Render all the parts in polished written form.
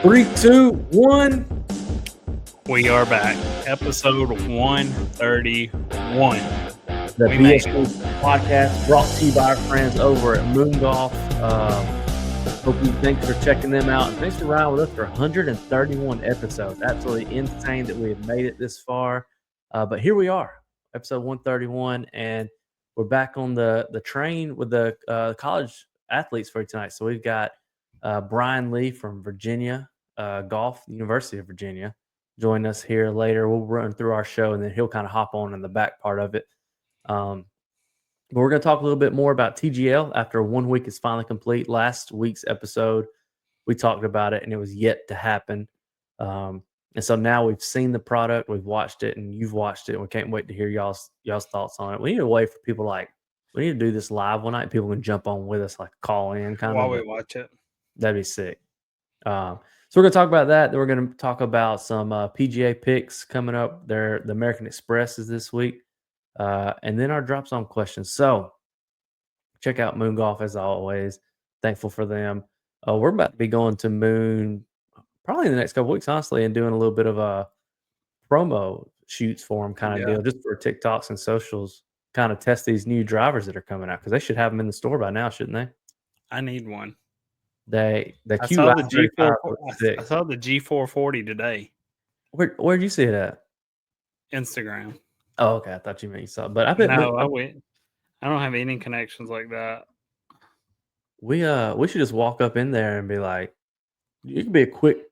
Three, two, one. We are back. Episode 131. The We made BSG podcast brought to you by our friends over at Moon Golf. Thanks for checking them out. And thanks for riding with us for 131 episodes. Absolutely insane that we have made it this far. But here we are, episode 131, and we're back on the train with the college athletes for you tonight. So we've got Bryan Lee from Virginia Golf, University of Virginia, join us here later. We'll run through our show, and then he'll kind of hop on in the back part of it. But we're going to talk a little bit more about TGL after 1 week is finally complete. Last week's episode, we talked about it, and it was yet to happen. And so now we've seen the product, we've watched it, and you've watched it. And we can't wait to hear y'all's thoughts on it. We need a way for people we need to do this live one night. People can jump on with us, like call in kind while of. we watch it. That'd be sick. So we're going to talk about that. Then we're going to talk about some PGA picks coming up. The American Express is this week. And then our drop zone questions. So check out Moon Golf as always. Thankful for them. We're about to be going to Moon probably in the next couple weeks, honestly, and doing a little bit of a promo shoots for them kind of deal, just for TikToks and socials, kind of test these new drivers that are coming out, because they should have them in the store by now, shouldn't they? I need one. I saw the G440 today. Where'd you see it at? Instagram. Oh, okay. I thought you meant you saw it. But I bet I went. I don't have any connections like that. We should just walk up in there and be like, it could be a quick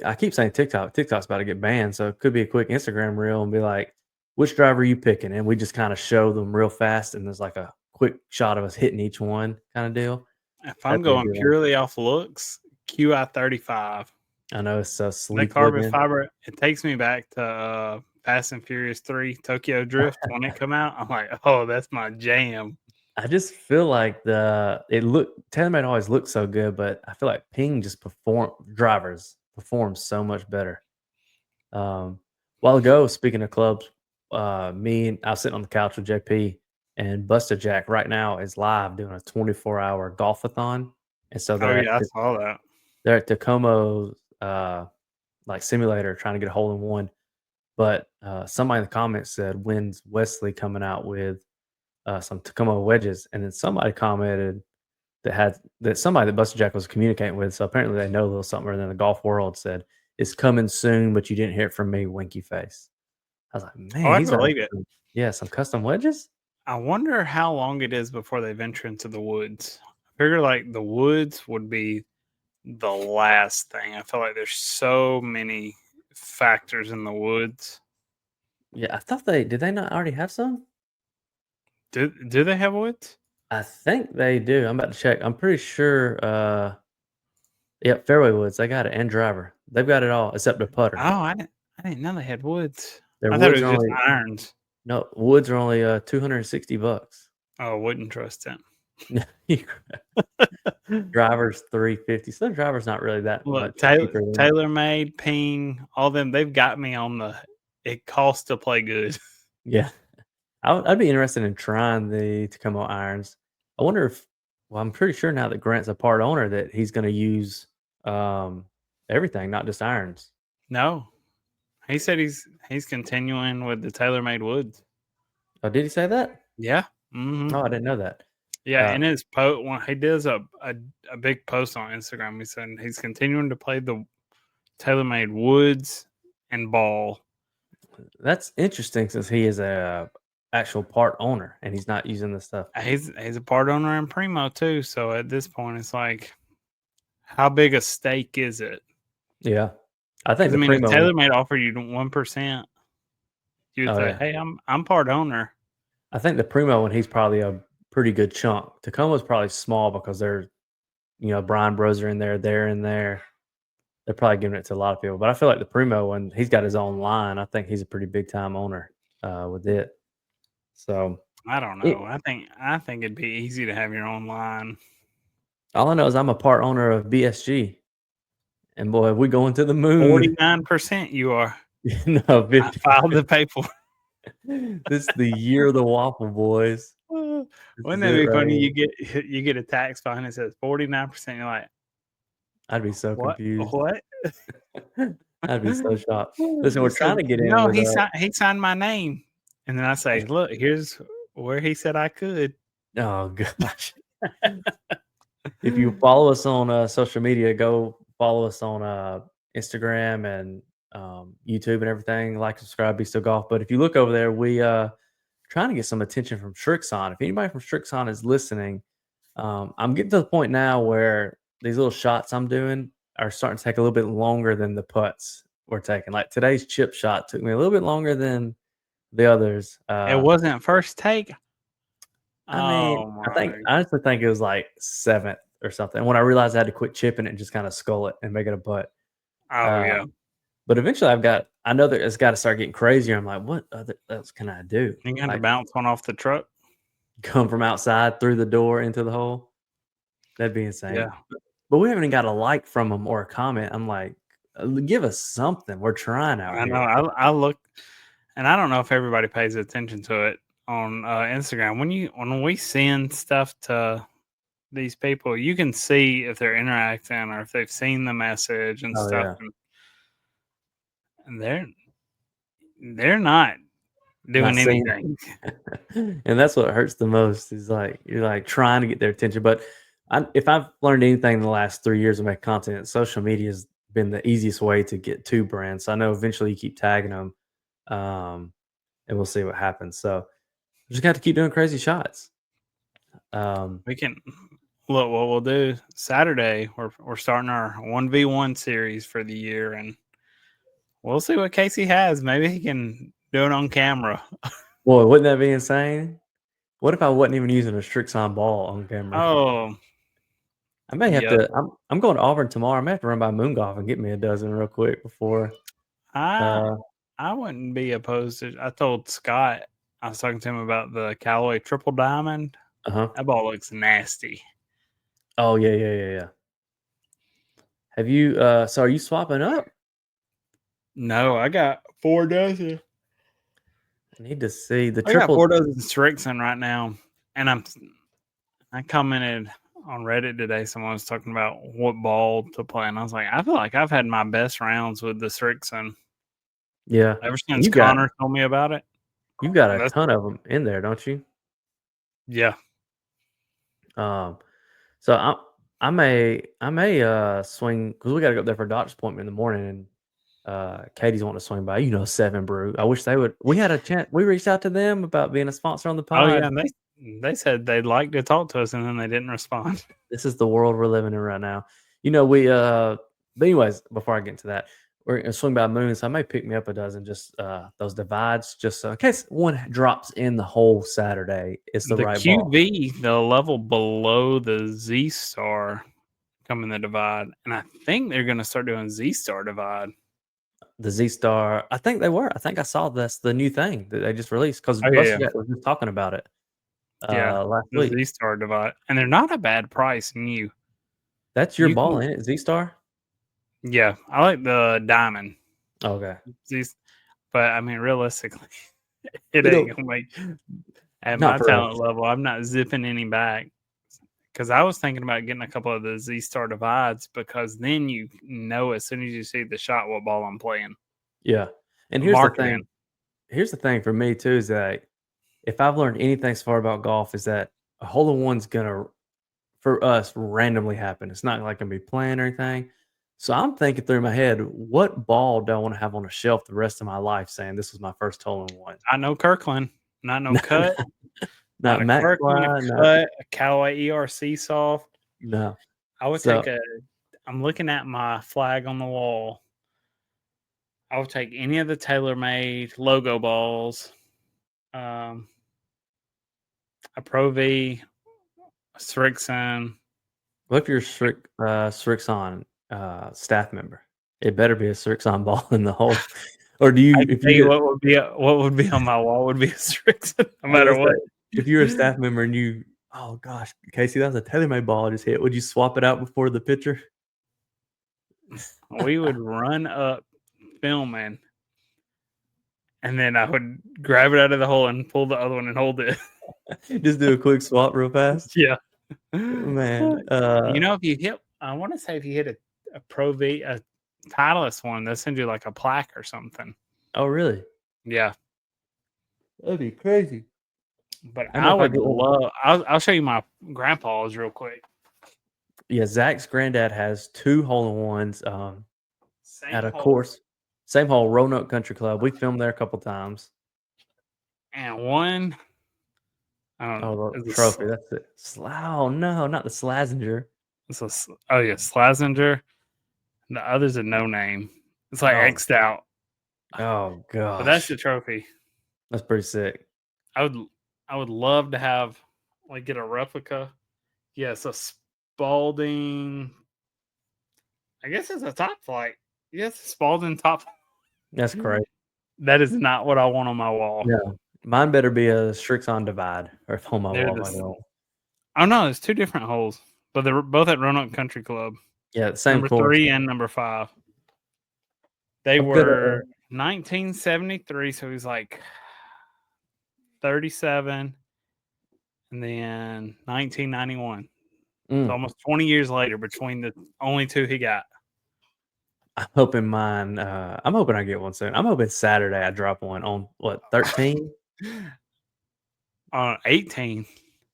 I keep saying TikTok. TikTok's about to get banned, so it could be a quick Instagram reel and be like, which driver are you picking? And we just kind of show them real fast, and there's like a quick shot of us hitting each one kind of deal. If I'm going purely off looks, QI35. I know it's so sleek. The carbon fiber, it takes me back to Fast and Furious 3 Tokyo Drift when it come out. I'm like, oh, that's my jam. I just feel like TaylorMade always looks so good, but I feel like Ping just drivers perform so much better. While ago, speaking of clubs, I was sitting on the couch with JP, and Busta Jack right now is live doing a 24-hour golf-a-thon. And so I saw that. They're at Tacomo's simulator trying to get a hole in one. But somebody in the comments said, when's Wesley coming out with some Tacomo wedges? And then somebody commented that somebody that Busta Jack was communicating with. So apparently they know a little something. And then the golf world said, it's coming soon, but you didn't hear it from me, winky face. I was like, man, I believe it. Yeah, some custom wedges. I wonder how long it is before they venture into the woods. I figure like the woods would be the last thing. I feel like there's so many factors in the woods. Yeah, I thought did they not already have some? Do they have woods? I think they do. I'm about to check. I'm pretty sure. Fairway woods. They got it, and driver. They've got it all except the putter. Oh, I didn't know they had woods. I thought it was just irons. No, woods are only $260. Oh, wouldn't trust them. Drivers $350. So driver's not really that much. TaylorMade, Ping, all them. They've got me on it costs to play good. Yeah, I'd be interested in trying the Tacoma irons. I wonder if. Well, I'm pretty sure now that Grant's a part owner that he's going to use everything, not just irons. No, he said he's continuing with the TaylorMade woods. Oh, did he say that? Yeah. Mm-hmm. Oh, I didn't know that. Yeah, in his post, when he does a big post on Instagram, he said he's continuing to play the TaylorMade woods and ball. That's interesting, since he is a actual part owner and he's not using this stuff. He's a part owner in Primo too. So at this point, it's like, how big a stake is it? Yeah, I think. If TaylorMade offered you 1%, you would say, "Hey, I'm part owner." I think the Primo one, he's probably a pretty good chunk. Tacoma's probably small because they're, Bryan Bros are in there, they're in there. They're probably giving it to a lot of people. But I feel like the Primo one, he's got his own line. I think he's a pretty big time owner with it. So I don't know. I think it'd be easy to have your own line. All I know is I'm a part owner of BSG, and boy, we going to the moon. 49% you are. No, 50. I filed the paperwork. This is the year of the waffle, boys. Wouldn't that be funny? You get a tax fine that says 49%. You're like, I'd be so What? confused. What? I'd be so shocked. Listen, we're He trying said, to get in "No, with he signed my name." And then I say, "Look, here's where he said I could." oh gosh. If you follow us on social media, go follow us on Instagram and YouTube and everything. Like, subscribe, Be Still Golf. But if you look over there, we trying to get some attention from Strixon. If anybody from Strixon is listening, I'm getting to the point now where these little shots I'm doing are starting to take a little bit longer than the putts we're taking. Like today's chip shot took me a little bit longer than the others. It wasn't first take. I mean, Oh my! I honestly think it was like seventh or something. When I realized I had to quit chipping it and just kind of skull it and make it a putt. Oh Uh, yeah. but eventually I know that it's got to start getting crazier. I'm like, what other else can I do? You got to Like bounce one off the truck. come from outside through the door into the hole? That'd be insane. Yeah, But we haven't even got a like from them or a comment. I'm like, give us something. We're trying out I know. here. I look, and I don't know if everybody pays attention to it on Instagram. When we send stuff to these people, you can see if they're interacting or if they've seen the message and Oh stuff, yeah. and they're not Not doing saying anything. and that's what hurts the most is like you're like trying to get their attention. But if I've learned anything in the last 3 years of making content, social media has been the easiest way to get to brands. So I know eventually you keep tagging them, and we'll see what happens. So just got to keep doing crazy shots. Um, We can look what we'll do Saturday. We're starting our 1v1 series for the year, and we'll see what Casey has. Maybe he can do it on camera. boy, wouldn't that be insane? What if I wasn't even using a Strixon ball on camera? Oh, I may have yep. to. I'm going to Auburn tomorrow. I may have to run by Moon Golf and get me a dozen real quick before. I Uh, I wouldn't be opposed to. I told Scott I was talking to him about the Callaway Triple Diamond. huh. That ball looks nasty. Oh yeah, yeah, yeah, yeah. Have you? So are you swapping up? No, I got 4 dozen. I need to see the I got triple. 4 dozen Strixon right now, and I commented on Reddit today. Someone was talking about what ball to play, and I was like, I feel like I've had my best rounds with the Strixon Yeah, ever and since Connor told me about it. you've got a That's ton of them in there, don't you? yeah. Um, so I may swing because we got to go up there for a doctor's appointment in the morning, and Katie's wanting to swing by. You know, Seven Brew. I wish they would. We had a chance. We reached out to them about being a sponsor on the Oh yeah, pod. and they said they'd like to talk to us, and then they didn't respond. This is the world we're living in right now. You know, but anyways, before I get into that, we're gonna swing by Moon, so I may pick me up a dozen just those divides, just so in case one drops in the hole Saturday, it's the The right ball. QV, the level below the Z Star, come in the divide, and I think they're going to start doing Z Star divide. The Z Star, I think they were. I think I saw that's the new thing that they just released because Oh yeah, Busted was just talking about it yeah, last the week. Z Star divide, and they're not a bad price new. That's your You ball, can, ain't it? Z Star? yeah, I like the diamond. Okay. These, but I mean, realistically, it You ain't know, gonna make at not my for talent us. level. I'm not zipping any back because I was thinking about getting a couple of the Z Star divides because then you know as soon as you see the shot what ball I'm playing. Yeah. And here's the Mark it in. thing. Here's the thing for me too is that if I've learned anything so far about golf is that a hole in one's gonna for us randomly happen. It's not like gonna be planned or anything. So I'm thinking through my head, what ball do I want to have on a shelf the rest of my life saying this was my first hole in one? Not no Kirkland, not no cut, not Not a Max Kirkland, a Fly, not cut, a Callaway ERC soft. no. I would take So a. I'm looking at my flag on the wall. I would take any of the TaylorMade logo balls, um, a Pro V, a Strixon. what if you're Strixon staff member? It better be a Strixon ball in the hole. Or do I you can if tell you you get what would be on my wall would be a Strixon, no I was matter gonna what. say, if you're a staff member and you oh gosh, Casey, that was a TaylorMade ball I just hit. Would you swap it out before the picture? We would run up filming, and then I would grab it out of the hole and pull the other one and hold it. Just do a quick swap real fast. Yeah. Man, You know, if you hit, I want to say if you hit a Titleist one. They'll send you like a plaque or something. Oh, really? Yeah. That'd be crazy. But I know I if I would get one. love. I'll show you my grandpa's real quick. Yeah, Zach's granddad has 2 hole-in-ones, at Same a hole. course. Same hole, Roanoke Country Club. We filmed there a couple times. And one. I don't. Oh, the Is trophy, that's it. Oh, no, not the Slazenger. oh yeah, Slazenger. The other's a no name. It's like Oh, X'd out. oh But that's gosh. the trophy. That's pretty sick. I would love to have like get a replica. Yes, a Spalding. I guess it's a top flight. Yes, Spalding top. That's great. That is not what I want on my wall. No, mine better be a Strixon Divide or if on my They're wall the. like that. Oh no, it's 2 different holes, but they're both at Roanoke Country Club. Yeah, same Number course. 3 and number 5. They I'm gonna were 1973, so he's like 37, and then 1991. It's almost 20 years later between the only 2 he got. I'm hoping mine, I'm hoping I get one soon. I'm hoping Saturday I drop one on, what, 13? 18.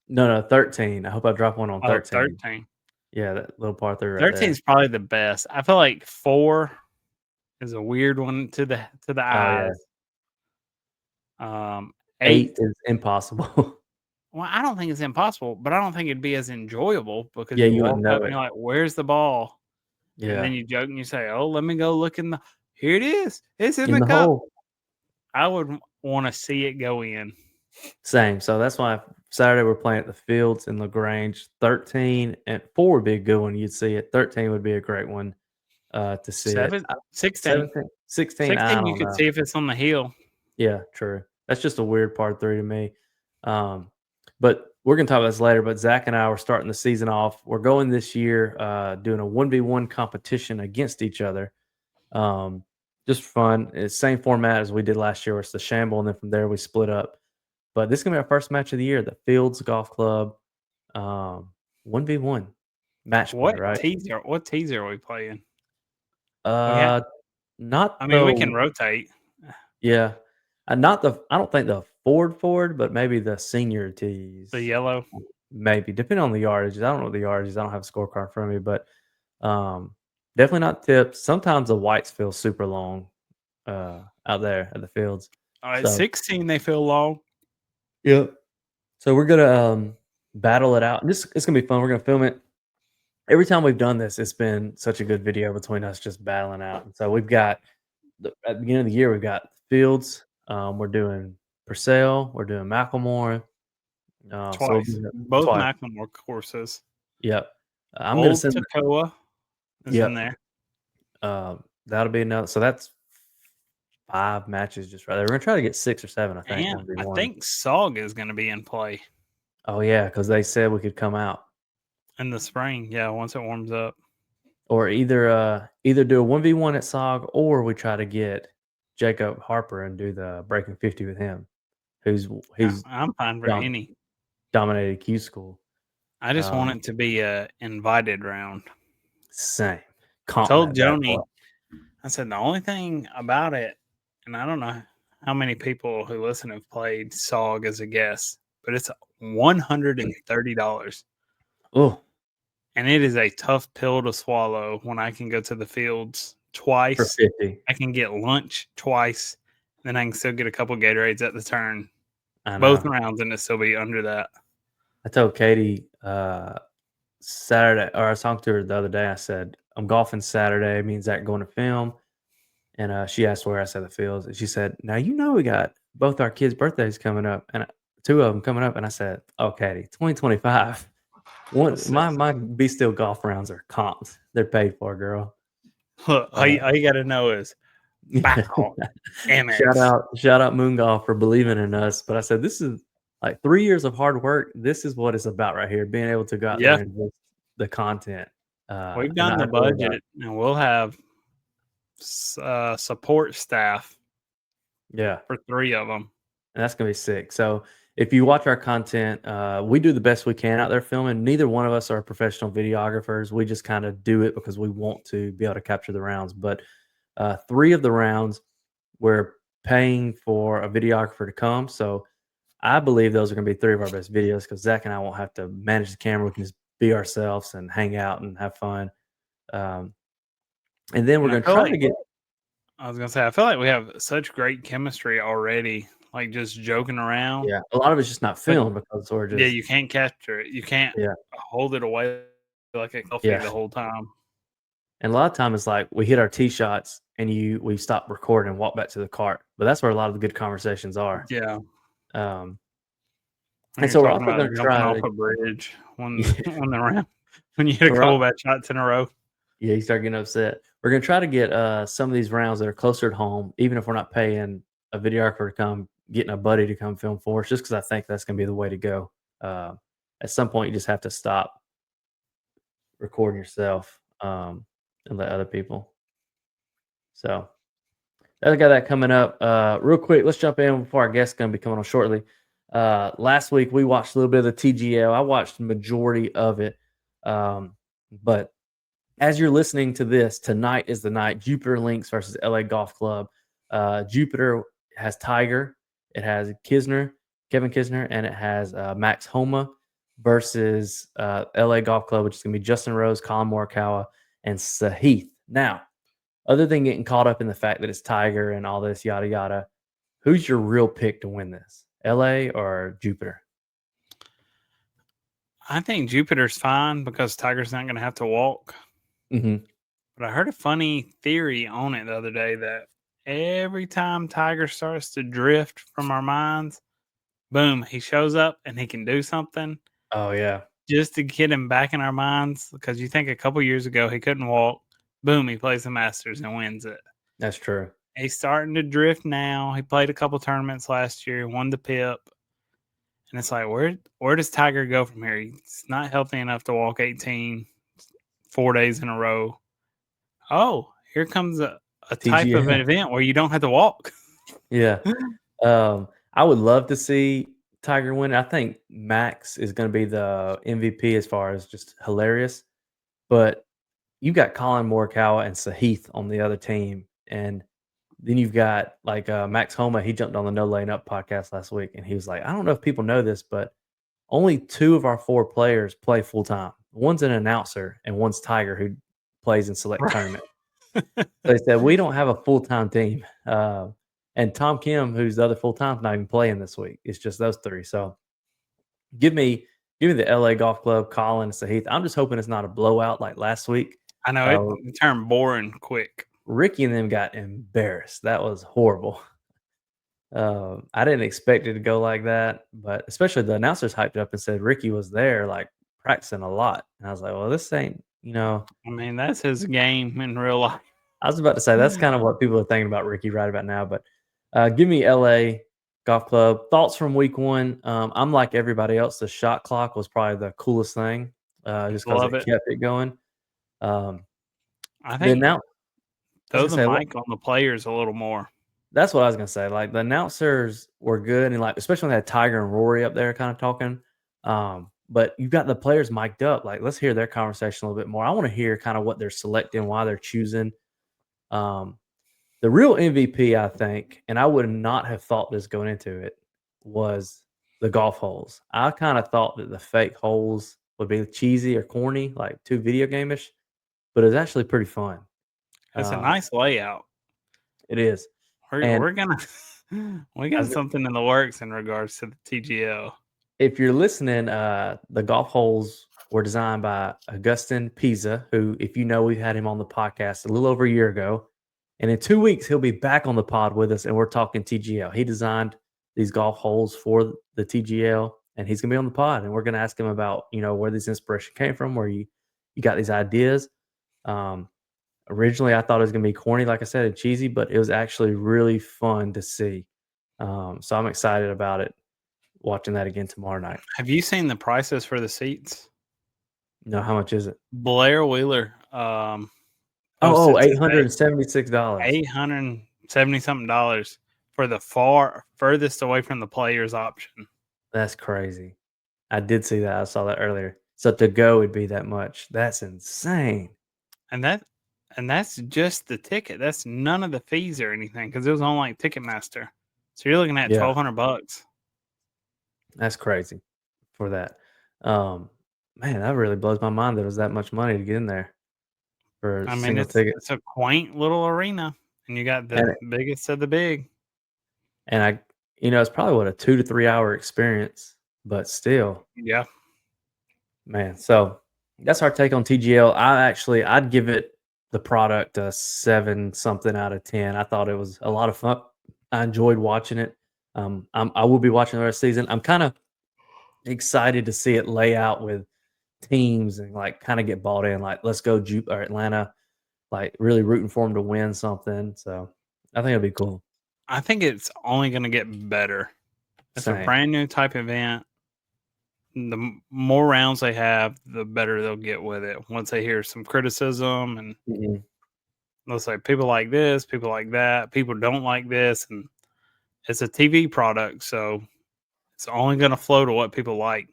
No, 13. I hope I drop one on Oh, 13. 13. Yeah, that little par 3 right 13 there. is probably the best. I feel like 4 is a weird one to the Oh, yeah. eyes. 8 8. is impossible. Well, I don't think it's impossible, but I don't think it'd be as enjoyable because Yeah, you you walk wouldn't up know and it. you're like, "Where's the ball?" And then Yeah, you joke and you say, "Oh, let me go look in the. Here it is. It's in in the the cup." hole. I would want to see it go in. Same. So that's why Saturday we're playing at the Fields in LaGrange. 13 and 4 would be a good one. You'd see it. 13 would be a great one to see it. 16. 17, 16, I 16, you don't could know. see if it's on the hill. Yeah, true. That's just a weird par 3 to me. But we're gonna talk about this later. But Zach and I were starting the season off. We're going this year doing a 1v1 competition against each other. Just for fun. It's same format as we did last year. Where it's the shamble, and then from there we split up. But this is gonna be our first match of the year. The Fields Golf Club, 1v1 match play, right? What teaser are we playing? Uh, not I mean, we can the rotate. yeah, not the. I don't think the Ford, but maybe the senior tees. The yellow. Maybe depending on the yardage. I don't know the yardage. I don't have a scorecard in front of me, but definitely not tips. Sometimes the whites feel super long out there at the Fields. At So 16, they feel long. yep. So we're gonna battle it out. And it's gonna be fun. We're gonna film it. Every time we've done this, it's been such a good video between us just battling out. And so we've got at the beginning of the year, we've got Fields. We're doing Purcell. We're doing Macklemore. So we'll Twice. be Both twice. Macklemore courses. Yep. I'm gonna Old send. Toccoa is in Yep. there. That'll be another. So that's 5 matches just right there. We're gonna try to get 6 or 7. I think And one v I one. think SOG is going to be in play Oh yeah, because they said we could come out in the spring. Yeah, once it warms up. or either do a 1v1 at SOG or we try to get Jacob Harper and do the breaking 50 with him, who's I'm fine for dom- any. dominated Q school. I just want Um, it to be a invited round. Same. I Comp told that bad boy. Joni, I said the only thing about it, and I don't know how many people who listen have played SOG as a guest, but it's $130. Oh, And it is a tough pill to swallow when I can go to the Fields for twice. 50. I can get lunch twice. Then I can still get a couple Gatorades at the turn. I Both know. rounds and it still be under that. I told Katie Saturday, or I was talking to her the other day. I said, I'm golfing Saturday. Me and Zach going to film. And she asked where. I said the Fields. And she said, now, we got both our kids' birthdays coming up, and 2 of them coming up. And I said, oh, Katie, 2025. My Be Still golf rounds are comped. They're paid for, girl. Look, all you got to know is bow, Amex. Shout out Moon Golf for believing in us. But I said, this is like 3 years of hard work. This is what it's about right here. Being able to go out there and just the content. We've And done not the have to worry about budget, and we'll have support staff yeah. for 3 of them. And that's gonna be sick. So if you watch our content, we do the best we can out there filming. Neither one of us are professional videographers. We just kind of do it because we want to be able to capture the rounds. But 3 of the rounds, we're paying for a videographer to come. So I believe those are going to be 3 of our best videos because Zach and I won't have to manage the camera. We can just be ourselves and hang out and have fun. Um, and then we're And I going to feel try like to get, I was gonna say, I feel like we have such great chemistry already, like just joking around. yeah, a lot of it's just not But filmed because we're yeah, just, you can't capture it. You can't yeah, hold it away like a selfie yeah. the whole time. And a lot of times it's like we hit our tee shots and we stop recording and walk back to the cart. But that's where a lot of the good conversations are. Yeah, Um, when and you're so we're talking also about going to jumping try off to, a bridge yeah, when the round when you hit a we're couple al- bad shots in a row. yeah, you start getting upset. We're going to try to get some of these rounds that are closer at home, even if we're not paying a videographer to come, getting a buddy to come film for us, just because I think that's going to be the way to go. Uh, at some point, you just have to stop recording yourself and let other people. So I got that coming up. Real quick, let's jump in before our guest's going to be coming on shortly. Last week we watched a little bit of the TGL. I watched the majority of it, but as you're listening to this, tonight is the night. Jupiter Links versus LA Golf Club. Jupiter has Tiger, it has Kevin Kisner, and it has Max Homa versus LA Golf Club, which is going to be Justin Rose, Colin Morikawa, and Sahith. Now, other than getting caught up in the fact that it's Tiger and all this yada yada, who's your real pick to win this? LA or Jupiter? I think Jupiter's fine because Tiger's not going to have to walk. Mm-hmm. But I heard a funny theory on it the other day that every time Tiger starts to drift from our minds, boom, he shows up and he can do something Oh yeah, just to get him back in our minds. Because you think a couple years ago he couldn't walk, boom, he plays the Masters and wins it. that's true. He's starting to drift now. He played a couple tournaments last year, won the PIP. And it's like, where does Tiger go from here? He's not healthy enough to walk 18 4 days in a row. Oh, here comes a type of an TGL. event where you don't have to walk. Yeah. I would love to see Tiger win. I think Max is going to be the MVP as far as just hilarious. But you've got Colin Morikawa and Sahith on the other team, and then you've got like Max Homa. He jumped on the No Lane Up podcast last week, and he was like, "I don't know if people know this, but only 2 of our 4 players play full time. One's an announcer, and one's Tiger, who plays in select Right. tournament." So they said we don't have a full time team. And Tom Kim, who's the other full time, not even playing this week. It's just those 3. So give me the LA Golf Club, Colin, and Sahith. I'm just hoping it's not a blowout like last week. I know Uh, it turned boring quick. Ricky and them got embarrassed. That was horrible. I didn't expect it to go like that, but especially the announcers hyped it up and said Ricky was there, like practicing a lot. And I was like, well, this ain't, I mean, that's his game in real life. I was about to say that's kind of what people are thinking about Ricky right about now. But give me LA Golf Club. Thoughts from week 1. I'm like everybody else. The shot clock was probably the coolest thing just because Love it it. kept it going. Um, I the think announce, I was throw gonna the say, mic on the players a little more. that's what I was gonna say. Like the announcers were good, and like especially when they had Tiger and Rory up there, kind of talking. But you've got the players mic'd up. Like let's hear their conversation a little bit more. I want to hear kind of what they're selecting, why they're choosing. Um, the real MVP, I think, and I would not have thought this going into it, was the golf holes. I kind of thought that the fake holes would be cheesy or corny, like too video game-ish, but it's actually pretty fun. It's a Um, nice layout. it is. We're, And we're gonna we I got was something in the works in regards to the TGL. if you're listening, the golf holes were designed by Augustin Pisa, who, if you know, we've had him on the podcast a little over a year ago. And in 2 weeks, he'll be back on the pod with us, and we're talking TGL. He designed these golf holes for the TGL, and he's gonna be on the pod, and we're gonna ask him about where this inspiration came from, where you got these ideas. Um, Originally, I thought it was gonna be corny, like I said, and cheesy, but it was actually really fun to see. So I'm excited about it. Watching that again tomorrow night. Have you seen the prices for the seats? No, how much is it? Blair Wheeler Oh, posted today $876. $870 something for the far furthest away from the players option. That's crazy. I did see that. I saw that earlier. So to go would be that much. That's insane. And that's just the ticket. That's none of the fees or anything because it was on like Ticketmaster. So you're looking at Yeah, $1,200. that's crazy for that. Um, man, that really blows my mind that it was that much money to get in there for a I mean, single ticket. it's a quaint little arena, and you got the And biggest of the big. and I, it's probably what a 2 to 3 hour experience, but still, Yeah, man. So that's our take on TGL. I'd give it the product a 7 something out of 10. I thought it was a lot of fun. I enjoyed watching it. I will be watching the rest of the season. I'm kind of excited to see it lay out with teams and like kind of get bought in. Like let's go or Atlanta. Like really rooting for them to win something. So I think it'll be cool. I think it's only going to get better. It's a Same. brand new type event. The more rounds they have, the better they'll get with it. Once they hear some criticism and Mhm. they'll say people like this, people like that, people don't like this, and it's a TV product, so it's only going to flow to what people like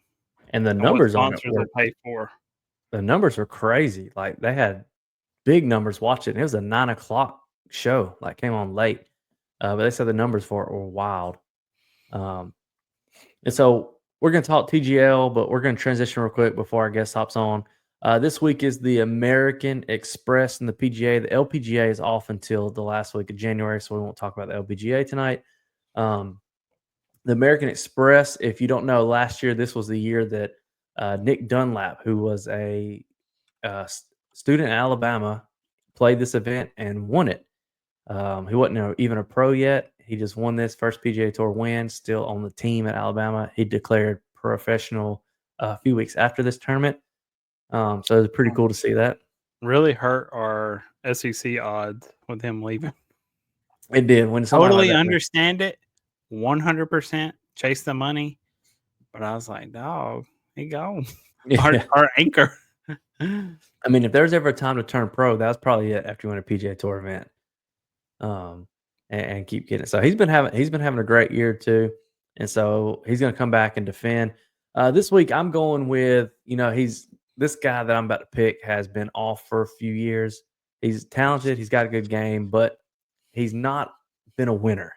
And the and what numbers on it sponsors will were pay for. crazy. Like they had big numbers watching. It was a 9 o'clock show. Like came on late, but they said the numbers for it were wild. Um, and so we're going to talk TGL, but we're going to transition real quick before our guest hops on. This week is the American Express and the PGA. The LPGA is off until the last week of January, so we won't talk about the LPGA tonight. Um, the American Express, if you don't know, last year this was the year that Nick Dunlap, who was a student in Alabama, played this event and won it. He wasn't even a pro yet. He just won this first PGA Tour win, still on the team at Alabama. He declared professional a few weeks after this tournament. So it was pretty cool to see that. Really hurt our SEC odds with him leaving. It did when somebody like Totally that. understand it, 100%. Chase the money, but I was like, dog, he gone. Yeah. Our anchor. I mean, if there's ever a time to turn pro, that's probably it after you win a PGA Tour event. And keep getting it. So he's been having a great year too, and so he's going to come back and defend. This week, I'm going with he's this guy that I'm about to pick has been off for a few years. He's talented. He's got a good game, but he's not been a winner.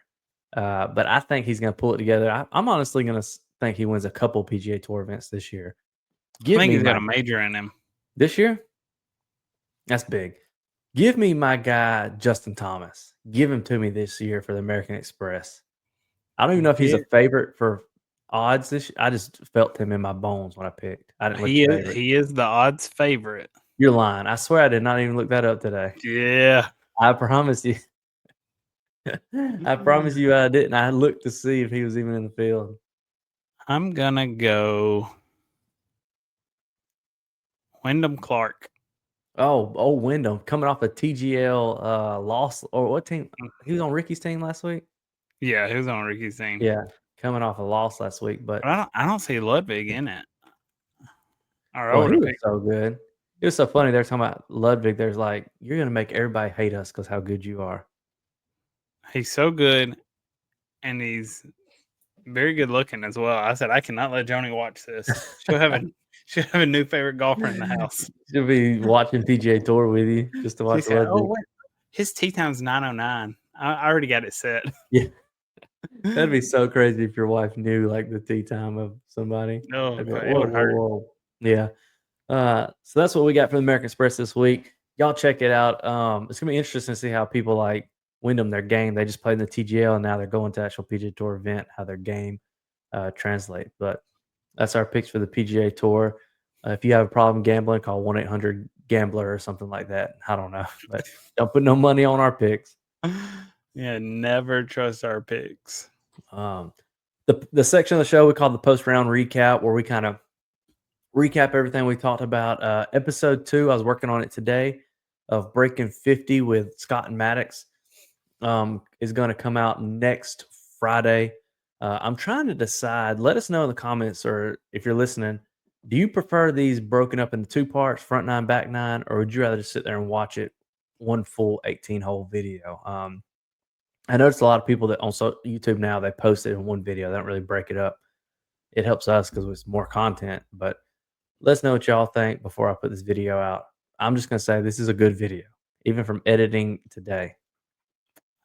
But I think he's going to pull it together. I'm honestly going to think he wins a couple PGA Tour events this year. I Give think me he's got my a major in him. this year. That's big. Give me my guy, Justin Thomas. Give him to me this year for the American Express. I don't even know if he's a favorite for odds this year. I just felt him in my bones when I picked. I didn't look He at is favorite. he is the odds favorite. You're lying. I swear I did not even look that up today. Yeah. I promise you. I promise you I didn't. I looked to see if he was even in the field. I'm gonna go Wyndham Clark. Oh, Wyndham coming off a TGL loss or what team? He was on Ricky's team last week. Yeah, he was on Ricky's team. Yeah, coming off a loss last week, but But I don't see Ludwig in it. Or I well, would he have was picked. so good. It was so funny. They're talking about Ludwig. There's like, you're gonna make everybody hate us because how good you are. He's so good, and he's very good looking as well. I said I cannot let Joni watch this. She'll have a new favorite golfer in the house. She'll be watching PGA Tour with you just to She watch said, "Oh Ludwig. wait, his tee time's 9:09. I already got it set." Yeah, that'd be so crazy if your wife knew like the tea time of somebody. No, I'd be like, it whoa, would whoa, hurt. whoa. Yeah. So that's what we got from the American Express this week. Y'all check it out. It's gonna be interesting to see how people like Wyndham their game. They just played in the TGL and now they're going to actual PGA Tour event. How their game translate. But that's our picks for the PGA Tour. If you have a problem gambling, call 1-800-GAMBLER or something like that. I don't know, but don't put no money on our picks. Yeah, never trust our picks. Um, the section of the show we call the post round recap, where we kind of recap everything we talked about. Episode 2, I was working on it today, of Breaking 50 with Scott and Maddox, is going to come out next Friday. I'm trying to decide. Let us know in the comments, or if you're listening, do you prefer these broken up into 2 parts, front 9, back 9, or would you rather just sit there and watch it one full 18-hole video? I noticed a lot of people that on YouTube now, they post it in one video. They don't really break it up it helps us because it's more content. But let us know what y'all think before I put this video out. I'm just gonna say this is a good video, even from editing today.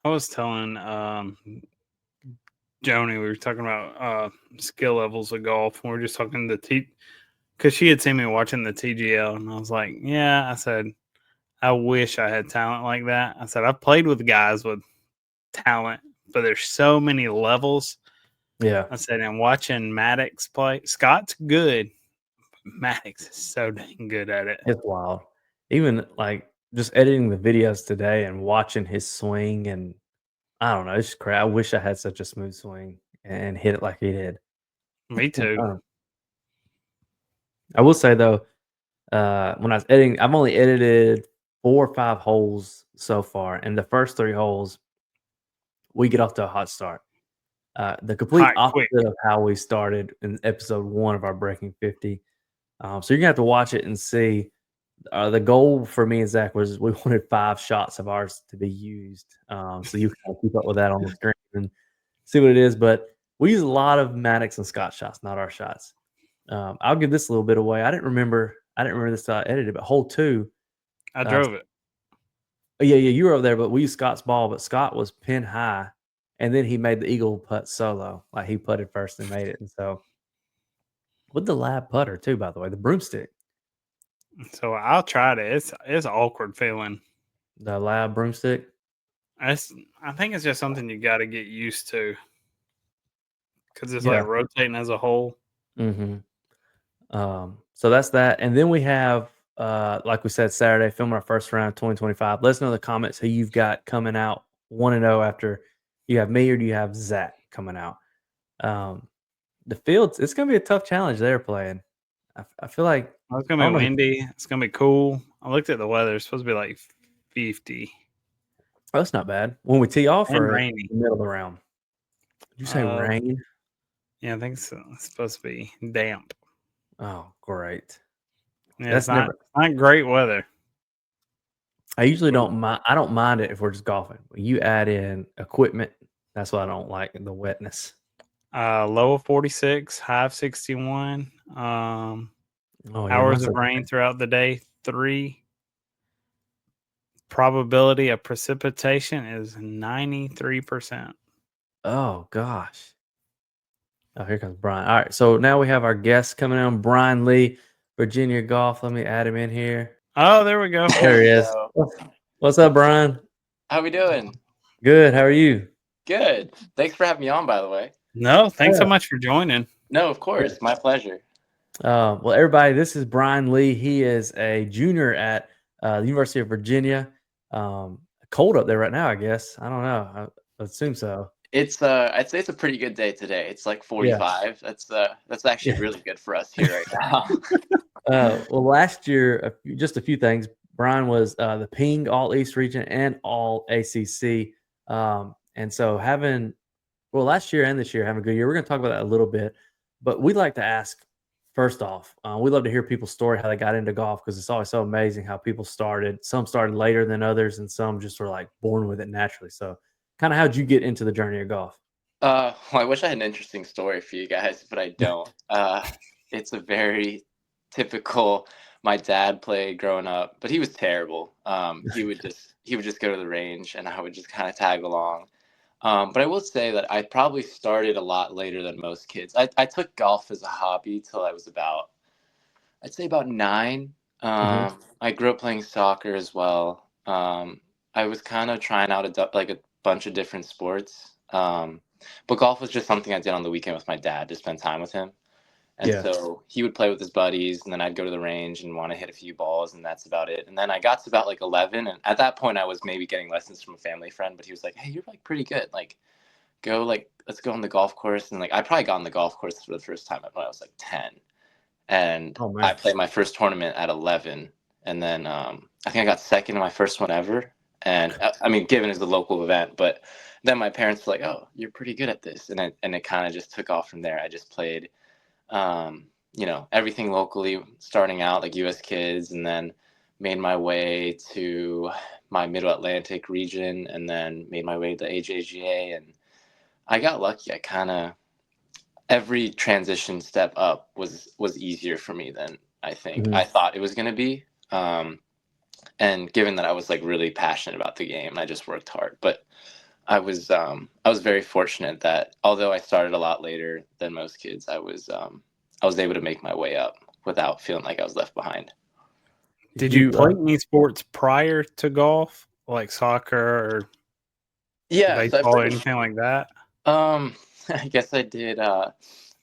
I was telling Joni, we were talking about skill levels of golf. We were just talking to because she had seen me watching the TGL, and I was like, yeah, I said, I wish I had talent like that. I said, I've played with guys with talent, but there's so many levels. Yeah, I said, and watching Maddox play, Scott's good. Maddox is so dang good at it. it's wild. Even like just editing the videos today and watching his swing, and I don't know, it's just crazy. I wish I had such a smooth swing and hit it like he did. Me too. I will say though, when I was editing, I've only edited 4 or 5 holes so far, and the first 3 holes, we get off to a hot start. The complete Hot, quick. opposite of how we started in episode 1 of our Breaking 50. So you're gonna have to watch it and see. The goal for me and Zach was we wanted 5 shots of ours to be used. So you kind of keep up with that on the screen and see what it is. But we use a lot of Maddox and Scott shots, not our shots. I'll give this a little bit away. I didn't remember this till I edited, but hole 2. I Uh, drove it. yeah, you were over there, but we used Scott's ball, but Scott was pin high, and then he made the eagle putt solo. Like he putted first and made it. And so with the lab putter too, by the way, the broomstick, So I'll try it. It's awkward feeling. the lab broomstick. I think it's just something you got to get used to because it's like Yeah. rotating as a whole. Mm-hmm. So that's that. And then we have, like we said, Saturday, filming our first round of 2025. Let us know in the comments who you've got coming out 1-0 after you have me or do you have Zach coming out. The fields, it's going to be a tough challenge they're playing. I feel like, It's I gonna don't be know. windy. It's gonna be cool. I looked at the weather. It's supposed to be like 50 Oh, that's not bad. When we tee off and or in rainy. the middle of the round? Did you say rain? Yeah, I think so. It's supposed to be damp. Oh, great. Yeah, That's never. it's not great weather. I usually don't mind. I don't mind it if we're just golfing. When you add in equipment, that's what I don't like, the wetness. Low of 46, high of 61. Oh yeah, Hours mine's of like, rain throughout the day, 3. Probability of precipitation is 93%. oh gosh. Oh, here comes Brian. All right, so now we have our guest coming in, Brian Lee, Virginia Golf. Let me add him in here. Oh, there we go. There he There we is. go. What's up, Brian? How we doing? Good. How are you? Good. Thanks for having me on, by the way. No, thanks so Yeah. much for joining. No, of course. My pleasure. Well, everybody, this is Brian Lee. He is a junior at the University of Virginia. Cold up there right now, I guess. I don't know. I assume so. It's I'd say it's a pretty good day today. It's like 45. That's actually Yeah. really good for us here right now. Well, last year, just a few things. Brian was the Ping All East region and All ACC. And so last year and this year having a good year. We're going to talk about that a little bit, but we'd like to ask first off, we love to hear people's story, how they got into golf, because it's always so amazing how people started. Some started later than others, and some just were like born with it naturally. So, kind of how'd you get into the journey of golf? Well, I wish I had an interesting story for you guys, but I don't. It's a very typical. My dad played growing up, but he was terrible. He would just go to the range, and I would just kind of tag along. But I will say that I probably started a lot later than most kids. I took golf as a hobby till I was I'd say about 9. Mm-hmm. I grew up playing soccer as well. I was kind of trying out like a bunch of different sports. But golf was just something I did on the weekend with my dad to spend time with him. And Yeah. so he would play with his buddies, and then I'd go to the range and want to hit a few balls, and that's about it. And then I got to about like 11, and at that point I was maybe getting lessons from a family friend, but he was like, "Hey, you're like pretty good. Like, let's go on the golf course." And like I probably got on the golf course for the first time when I was like 10, and Oh man. I played my first tournament at 11, and then I think I got second in my first one ever. And I mean, given as a local event, but then my parents were like, "Oh, you're pretty good at this," and it kind of just took off from there. I just played everything locally, starting out like US Kids, and then made my way to my Middle Atlantic region, and then made my way to AJGA. And I got lucky. every transition step up was easier for me than I think Mhm. I thought it was going to be. And given that I was like really passionate about the game, and I just worked hard, but I was very fortunate that although I started a lot later than most kids, I was able to make my way up without feeling like I was left behind. Did you you play any sports prior to golf, like soccer or Yeah, so I baseball or played. anything like that? I guess I did a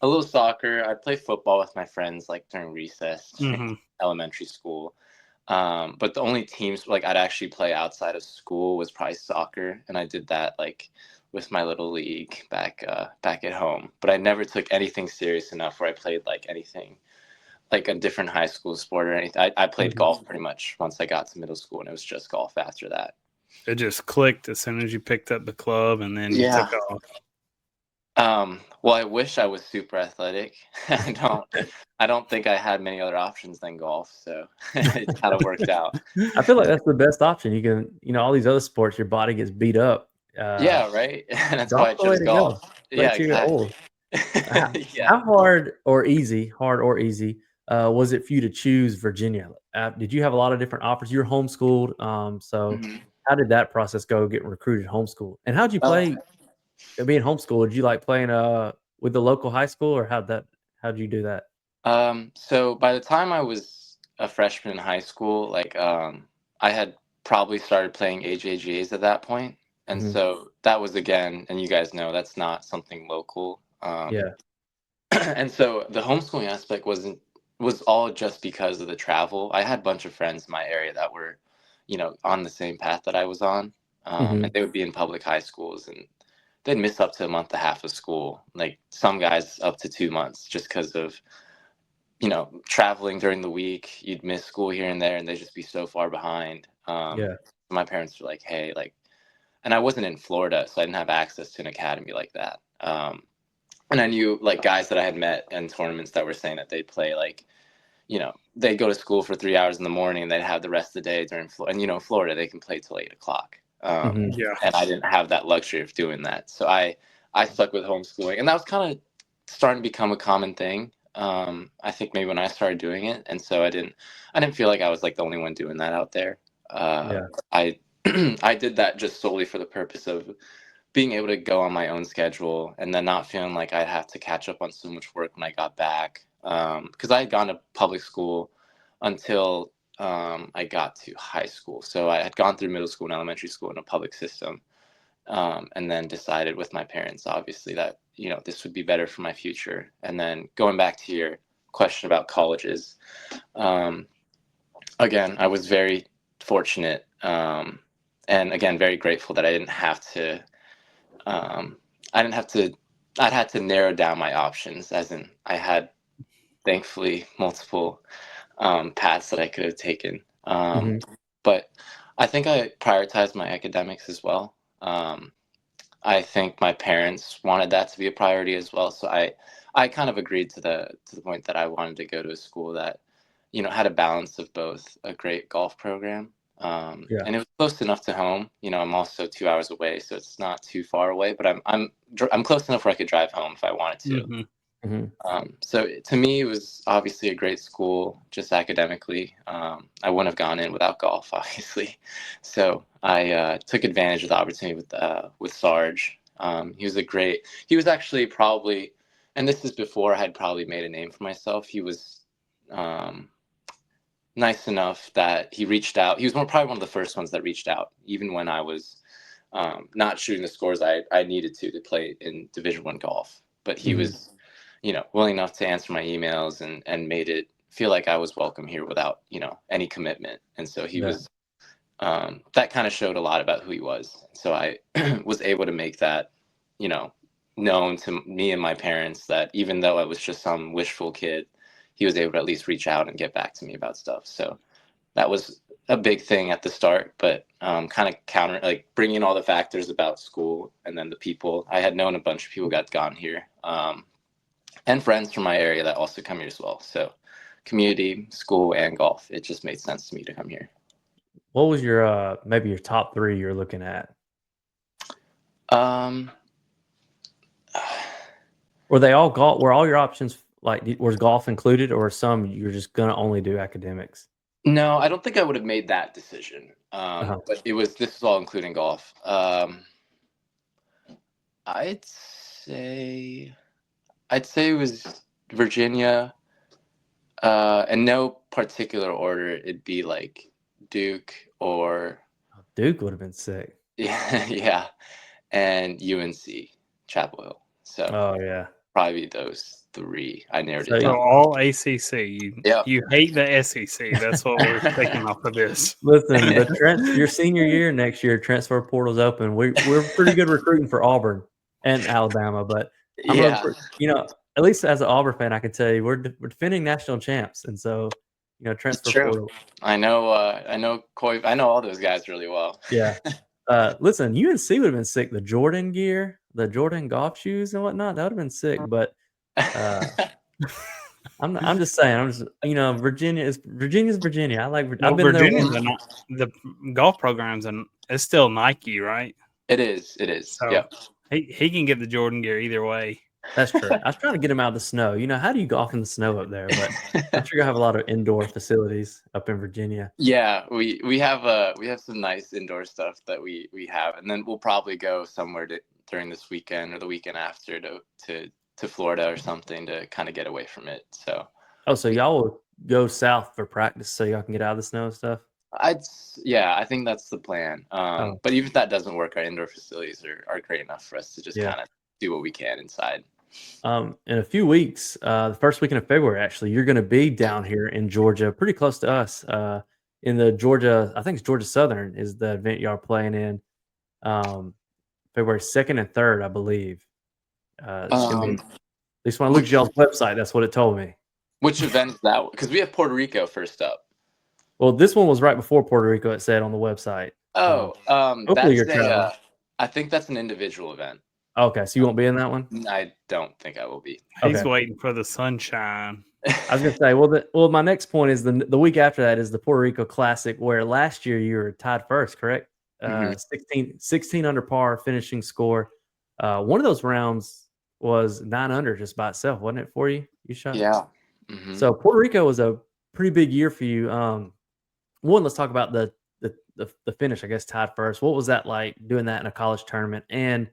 little soccer. I played football with my friends like during recess in Mm-hmm. elementary school. But the only teams like I'd actually play outside of school was probably soccer, and I did that like with my little league back at home. But I never took anything serious enough where I played like anything like a different high school sport or anything. I played Mhm. golf pretty much once I got to middle school, and it was just golf after that. It just clicked as soon as you picked up the club, and then you took Yeah. off. Well, I wish I was super athletic. I don't think I had many other options than golf, so it kind of worked out. I feel like that's the best option. You can, all these other sports, your body gets beat up. Yeah, right. And that's why I Golf's the way chose to go. golf. Wait Yeah, till you're exactly. old. How, Yeah. how hard or easy, was it for you to choose Virginia? Did you have a lot of different offers? You were homeschooled, so Mhm. how did that process go? Getting recruited homeschool, and how'd you Uh, play being homeschooled? Did you like playing with the local high school, or how'd you do that? so by the time I was a freshman in high school, like I had probably started playing AJGAs at that point, and Hmm. so that was again, and you guys know that's not something local. Yeah. And so the homeschooling aspect was all just because of the travel. I had a bunch of friends in my area that were, on the same path that I was on, Hmm. and they would be in public high schools, and they'd miss up to a month and a half of school. Like some guys up to 2 months, just because of traveling during the week. You'd miss school here and there, and they'd just be so far behind. Yeah. My parents were like, "Hey, like," and I wasn't in Florida, so I didn't have access to an academy like that. And I knew like guys that I had met in tournaments that were saying that they'd play like, they'd go to school for 3 hours in the morning and they'd have the rest of the day during and Florida they can play till 8 o'clock. Hmm. Yeah. And I didn't have that luxury of doing that, so I stuck with homeschooling, and that was kind of starting to become a common thing. I think maybe when I started doing it, and so I didn't feel like I was like the only one doing that out there. Yeah. I I did that just solely for the purpose of being able to go on my own schedule and then not feeling like I'd have to catch up on so much work when I got back. Because I had gone to public school until I got to high school. So I had gone through middle school and elementary school in a public system, and then decided with my parents, obviously, that, this would be better for my future. And then going back to your question about colleges, um, again, I was very fortunate. And again, very grateful that I didn't have to um, I didn't have to. I'd had to narrow down my options, as in I had thankfully multiple paths that I could have taken. Hmm. But I think I prioritized my academics as well. I think my parents wanted that to be a priority as well, so I kind of agreed to the point that I wanted to go to a school that had a balance of both a great golf program, Yeah. and it was close enough to home. I'm also 2 hours away, so it's not too far away, but I'm close enough where I could drive home if I wanted to. Mm-hmm. Hmm. So to me, it was obviously a great school, just academically. I wouldn't have gone in without golf, obviously. So I took advantage of the opportunity with Sarge. He was actually probably, and this is before I had probably made a name for myself. He was um, nice enough that he reached out. He was probably one of the first ones that reached out, even when I was not shooting the scores I needed to play in Division I golf. But he Hmm. was, willing enough to answer my emails and made it feel like I was welcome here without, any commitment. And so he Yeah. was, that kind of showed a lot about who he was. So I was able to make that, you know, known to me and my parents that even though I was just some wishful kid, he was able to at least reach out and get back to me about stuff. So that was a big thing at the start, but kind of counter like bringing all the factors about school and then the people. I had known a bunch of people got gone here, and friends from my area that also come here as well. So community, school, and golf. It just made sense to me to come here. What was your maybe your top three you're looking at? Um, Were they all golf? Were all your options like was golf included, or some you're just gonna only do academics? No, I don't think I would have made that decision. Uh-huh. But this is all including golf. I'd say I'd say it was Virginia, in no particular order. It'd be like Duke or Duke would have been sick. yeah, and UNC, Chapel Hill. So Oh yeah. probably those three. I narrowed So it So down. all ACC. Yeah. You hate the SEC. That's what we're taking off of this. listen, your senior year next year, transfer portal's open. We're pretty good recruiting for Auburn and Alabama, but I'm Yeah. at least as an Auburn fan, I can tell you we're defending national champs, and so transfer True. portal. I know Coy. I know all those guys really well. Yeah. Listen, UNC would have been sick. The Jordan gear, the Jordan golf shoes and whatnot, that would have been sick. But I'm just saying, Virginia's Virginia. I've been there Virginia's once. the golf programs, and it's still Nike, right? It is. So Yeah. he can get the Jordan gear either way. That's true. I was trying to get him out of the snow. How do you golf in the snow up there? But I'm sure you have a lot of indoor facilities up in Virginia. Yeah, we have some nice indoor stuff that we have, and then we'll probably go somewhere during this weekend or the weekend after to Florida or something to kind of get away from it. So so y'all will go south for practice so y'all can get out of the snow and stuff? I think that's the plan. But even if that doesn't work, our indoor facilities are great enough for us to just kind of do what we can inside. In a few weeks, the first weekend of February, actually, you're going to be down here in Georgia, pretty close to us. In the Georgia, I think it's Georgia Southern is the event y'all are playing in. February 2nd and 3rd, I believe. It's going to be, at least when I looked at y'all's website, that's what it told me. Which event is that? Because we have Puerto Rico first up. Well, this one was right before Puerto Rico, it said on the website. Hopefully I think that's an individual event. Okay, so you won't be in that one? I don't think I will be. He's waiting for the sunshine. I was gonna say, well, my next point is the week after that is the Puerto Rico Classic, where last year you were tied first, correct? 16 under par finishing score. One of those rounds was 9 under just by itself, wasn't it for you? You shot? Yeah. So Puerto Rico was a pretty big year for you. One, let's talk about the finish, I guess, tied first. What was that like doing that in a college tournament? And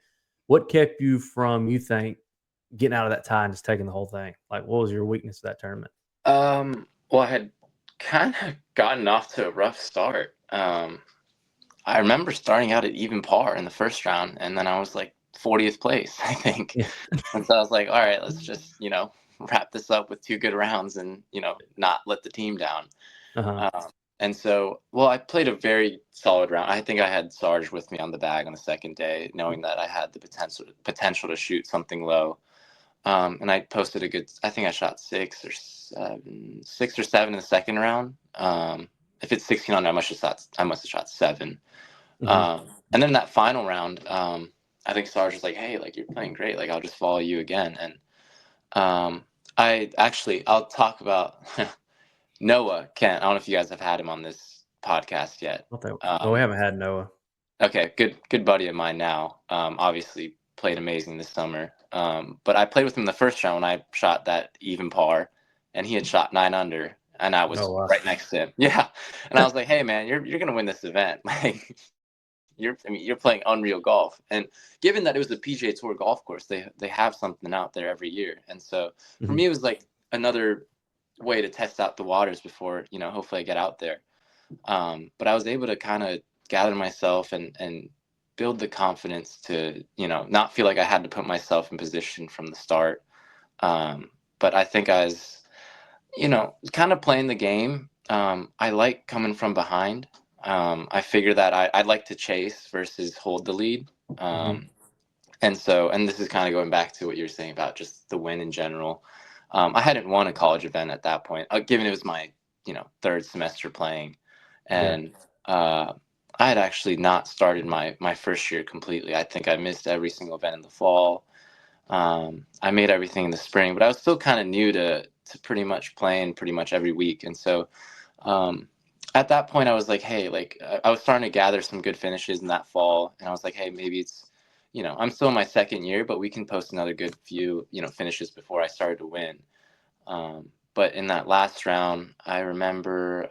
what kept you from, you think, getting out of that tie and just taking the whole thing? Like, what was your weakness of that tournament? Well, I had kind of gotten off to a rough start. I remember starting out at even par in the first round, and then I was like 40th place, I think. Yeah. And so I was like, all right, let's just, wrap this up with 2 good rounds and, not let the team down. And so, I played a very solid round. I think I had Sarge with me on the bag on the second day, knowing that I had the potential to shoot something low. And I posted a good, I think I shot 6 or 7 in the second round. If it's 16 under, I must have shot 7. And then that final round, I think Sarge was like, hey, like, you're playing great. Like, I'll just follow you again. And I'll talk about Noah Kent. I don't know if you guys have had him on this podcast yet. We haven't had Noah. Okay, good buddy of mine now. Obviously played amazing this summer. But I played with him the first round when I shot that even par, and he had shot 9 under, and I was right next to him. Yeah, and I was like, hey man, you're gonna win this event. Like, you're playing unreal golf. And given that it was a PGA Tour golf course, they have something out there every year. And so for me, it was like another way to test out the waters before, hopefully I get out there. But I was able to kind of gather myself and build the confidence to, not feel like I had to put myself in position from the start. But I think I was, kind of playing the game. I like coming from behind. I figure that I'd like to chase versus hold the lead. And this is kind of going back to what you were saying about just the win in general. I hadn't won a college event at that point, given it was my, 3rd semester playing. And I had actually not started my first year completely. I think I missed every single event in the fall. I made everything in the spring, but I was still kind of new to pretty much playing pretty much every week. And so at that point, I was like, hey, like, I was starting to gather some good finishes in that fall. And I was like, hey, maybe it's I'm still in my second year, but we can post another good few, finishes before I started to win. But in that last round, I remember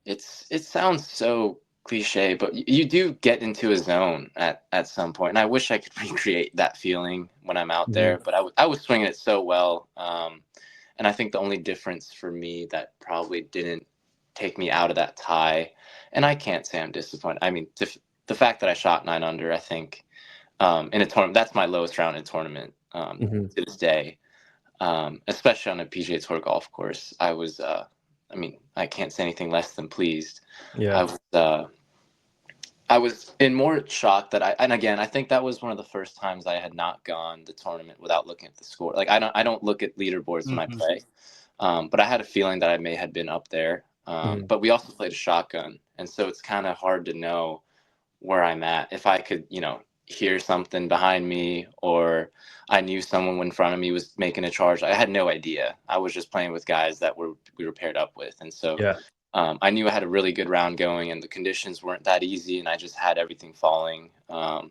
it sounds so cliche, but you do get into a zone at some point. And I wish I could recreate that feeling when I'm out there, but I was swinging it so well. And I think the only difference for me that probably didn't take me out of that tie, and I can't say I'm disappointed. I mean, the fact that I shot 9 under, I think, in a tournament, that's my lowest round in a tournament to this day. Especially on a PGA Tour golf course, I was, I can't say anything less than pleased. Yeah. I was in more shock that and again, I think that was one of the first times I had not gone the tournament without looking at the score. Like I don't look at leaderboards when I play, but I had a feeling that I may have been up there. But we also played a shotgun, and so it's kind of hard to know where I'm at. If I could, hear something behind me, or I knew someone in front of me was making a charge, I had no idea. I was just playing with guys that we were paired up with, and so Yeah. I knew I had a really good round going, and the conditions weren't that easy, and I just had everything falling. And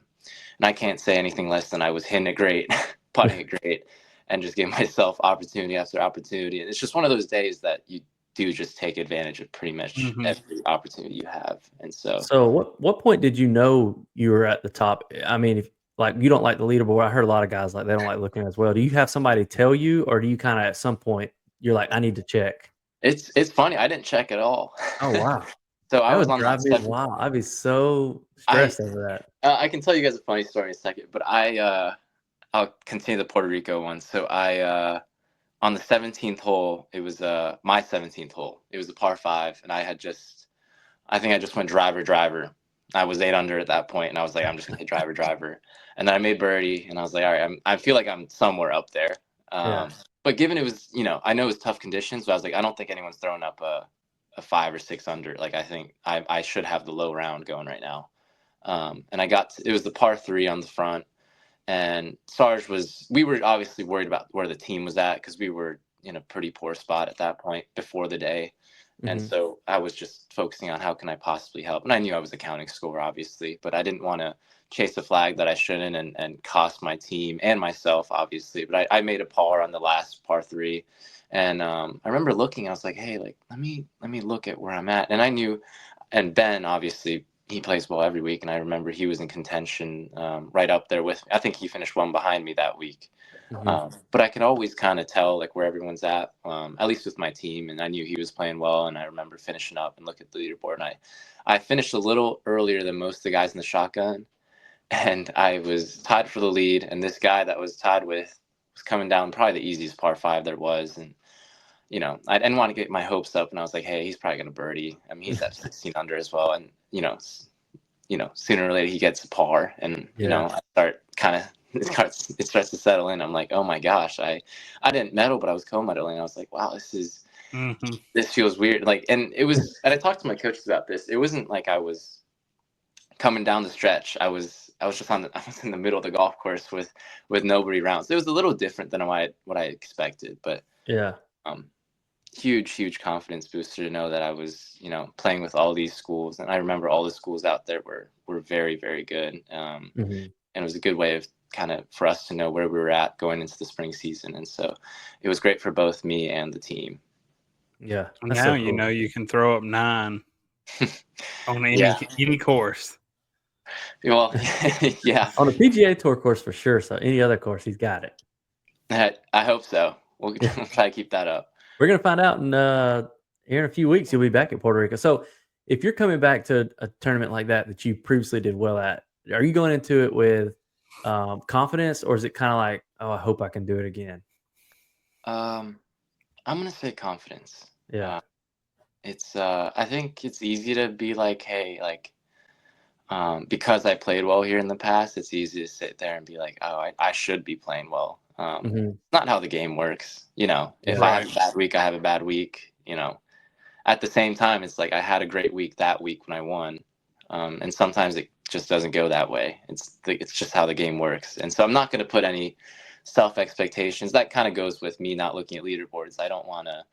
I can't say anything less than I was hitting it great, putting it great, and just giving myself opportunity after opportunity. And it's just one of those days that you do just take advantage of pretty much every opportunity you have. And so what point did you know you were at the top? I mean, if like you don't like the leaderboard, I heard a lot of guys like they don't like looking as well. Do you have somebody tell you, or do you kind of at some point you're like, I need to check? it's funny. I didn't check at all. Oh wow, So I that was would on drive that me seven. wild. I'd be so I stressed over that. I can tell you guys a funny story in a second, but I'll continue the Puerto Rico one. So I on the 17th hole, it was my 17th hole. It was a par 5, and I think I just went driver driver. I was 8 under at that point, and I was like, I'm just gonna hit driver driver. And then I made birdie, and I was like, all right, I feel like I'm somewhere up there. Yeah. But given it was, I know it was tough conditions, but I was like, I don't think anyone's throwing up a 5 or 6 under. Like I think I should have the low round going right now. And it was the par 3 on the front, and we were obviously worried about where the team was at, because we were in a pretty poor spot at that point before the day. And so I was just focusing on how can I possibly help. And I knew I was a counting score, obviously, but I didn't want to chase a flag that I shouldn't and cost my team and myself, obviously. But I made a par on the last par 3. And I remember looking, I was like, hey, like, let me look at where I'm at. And I knew, and Ben, obviously, he plays well every week. And I remember he was in contention right up there with me. I think he finished one behind me that week. But I could always kind of tell like where everyone's at least with my team. And I knew he was playing well. And I remember finishing up and look at the leaderboard. And I finished a little earlier than most of the guys in the shotgun. And I was tied for the lead. And this guy that was tied with was coming down probably the easiest par 5 there was. And, I didn't want to get my hopes up. And I was like, hey, he's probably going to birdie. I mean, he's at 16 under as well. And, sooner or later he gets a par. And, I start kind of, it starts to settle in. I'm like, oh my gosh, I didn't medal, but I was co-medaling. I was like, wow, this feels weird. Like, and I talked to my coaches about this. It wasn't like I was coming down the stretch. I was just I was in the middle of the golf course with nobody around. So it was a little different than what I expected, but Yeah. Huge confidence booster to know that I was, playing with all these schools. And I remember all the schools out there were very, very good. And it was a good way of kind of for us to know where we were at going into the spring season. And so it was great for both me and the team. Yeah. Now you know you can throw up 9 on any course. Well, yeah. On the PGA Tour course for sure. So any other course, he's got it. I hope so. We'll try to keep that up. We're going to find out here in a few weeks. You'll be back in Puerto Rico. So if you're coming back to a tournament like that you previously did well at, are you going into it with confidence, or is it kind of like, oh, I hope I can do it again? I'm going to say confidence. Yeah. It's I think it's easy to be like, hey, like, because I played well here in the past, it's easy to sit there and be like, oh, I should be playing well. Not how the game works. If I have a bad week, I have a bad week. At the same time, it's like I had a great week that week when I won. And sometimes it just doesn't go that way. It's just how the game works. And so I'm not going to put any self expectations. That kind of goes with me not looking at leaderboards. I don't want to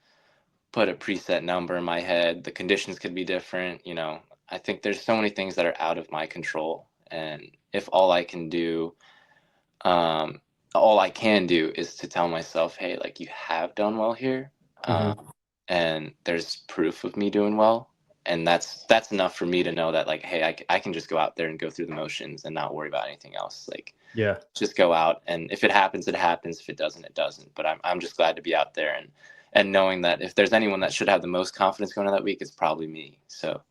put a preset number in my head. The conditions could be different. I think there's so many things that are out of my control. And if all I can do is to tell myself, hey, like, you have done well here, and there's proof of me doing well, and that's enough for me to know that, like, hey, I can just go out there and go through the motions and not worry about anything else. Like, just go out, and if it happens, it happens. If it doesn't, it doesn't. But I'm just glad to be out there, and knowing that if there's anyone that should have the most confidence going into that week, it's probably me. So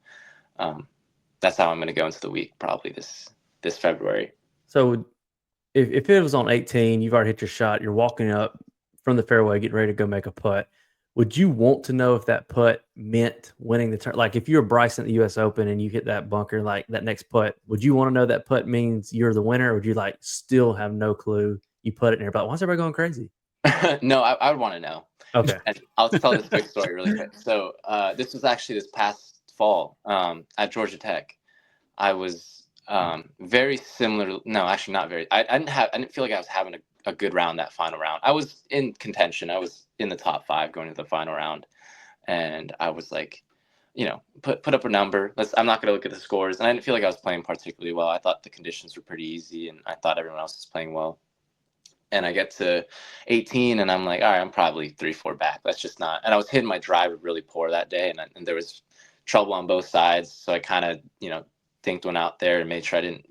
that's how I'm going to go into the week, probably this February. So if it was on 18, you've already hit your shot, you're walking up from the fairway, getting ready to go make a putt. Would you want to know if that putt meant winning the turn? Like, if you're Bryson at the U.S. Open and you hit that bunker, like that next putt, would you want to know that putt means you're the winner, or would you like still have no clue? You put it in there, but why is everybody going crazy? No, I would want to know. Okay. And I'll tell this quick story really quick. So this was actually this past fall at Georgia Tech. I was very similar. No, actually not very. I didn't feel like I was having a good round that final round. I was in contention. I was in the top 5 going to the final round, and I was like, put up a number. I'm not going to look at the scores. And I didn't feel like I was playing particularly well. I thought the conditions were pretty easy, and I thought everyone else was playing well. And I get to 18, and I'm like, all right, I'm probably 3-4 back. That's just not. And I was hitting my driver really poor that day, and there was trouble on both sides. So I kind of, thinked one out there and made sure I didn't,